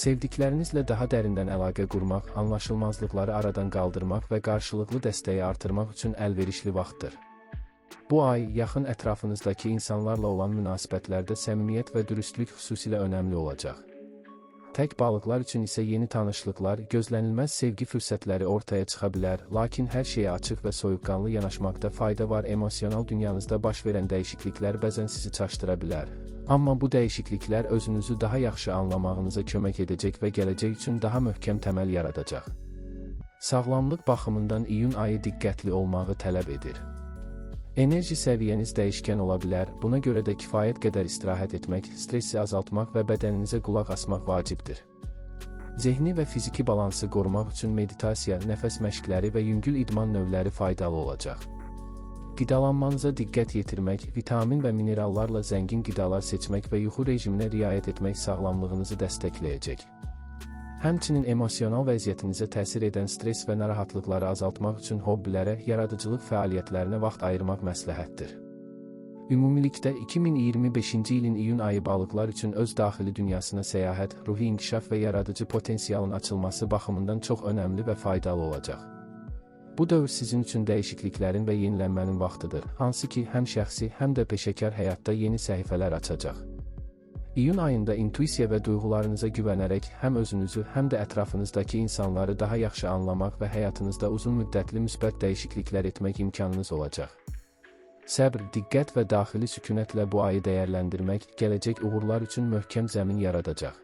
Sevdiklərinizlə daha dərindən əlaqə qurmaq, anlaşılmazlıqları aradan qaldırmaq və qarşılıqlı dəstəyi artırmaq üçün əlverişli vaxtdır. Bu ay, yaxın ətrafınızdakı insanlarla olan münasibətlərdə səmimiyyət və dürüstlük xüsusilə önəmli olacaq. Tək balıqlar üçün isə yeni tanışlıqlar, gözlənilməz sevgi fürsətləri ortaya çıxa bilər, lakin hər şeyə açıq və soyuqqanlı yanaşmaqda fayda var. Emosional dünyanızda baş verən dəyişikliklər bəzən sizi çaşdıra bilər. Amma bu dəyişikliklər özünüzü daha yaxşı anlamağınıza kömək edəcək və gələcək üçün daha möhkəm təməl yaradacaq. Sağlamlıq baxımından iyun ayı diqqətli olmağı tələb edir. Enerji səviyyəniz dəyişkən ola bilər, buna görə də kifayət qədər istirahət etmək, stressi azaltmaq və bədəninizə qulaq asmaq vacibdir. Zehni və fiziki balansı qorumaq üçün meditasiya, nəfəs məşqləri və yüngül idman növləri faydalı olacaq. Qidalanmanıza diqqət yetirmək, vitamin və minerallarla zəngin qidalar seçmək və yuxu rejiminə riayət etmək sağlamlığınızı dəstəkləyəcək. Həmçinin emosional vəziyyətinizə təsir edən stres və narahatlıqları azaltmaq üçün hobbilərə, yaradıcılıq fəaliyyətlərinə vaxt ayırmaq məsləhətdir. Ümumilikdə 2025-ci ilin iyun ayı balıqlar üçün öz daxili dünyasına səyahət, ruhi inkişaf və yaradıcı potensialın açılması baxımından çox önəmli və faydalı olacaq. Bu dövr sizin üçün dəyişikliklərin və yenilənmənin vaxtıdır, hansı ki, həm şəxsi, həm də peşəkar həyatda yeni səhifələr açacaq. İyun ayında intuisiya və duyğularınıza güvənərək həm özünüzü, həm də ətrafınızdakı insanları daha yaxşı anlamaq və həyatınızda uzun müddətli müsbət dəyişikliklər etmək imkanınız olacaq. Səbr, diqqət və daxili sükunətlə bu ayı dəyərləndirmək, gələcək uğurlar üçün möhkəm zəmin yaradacaq.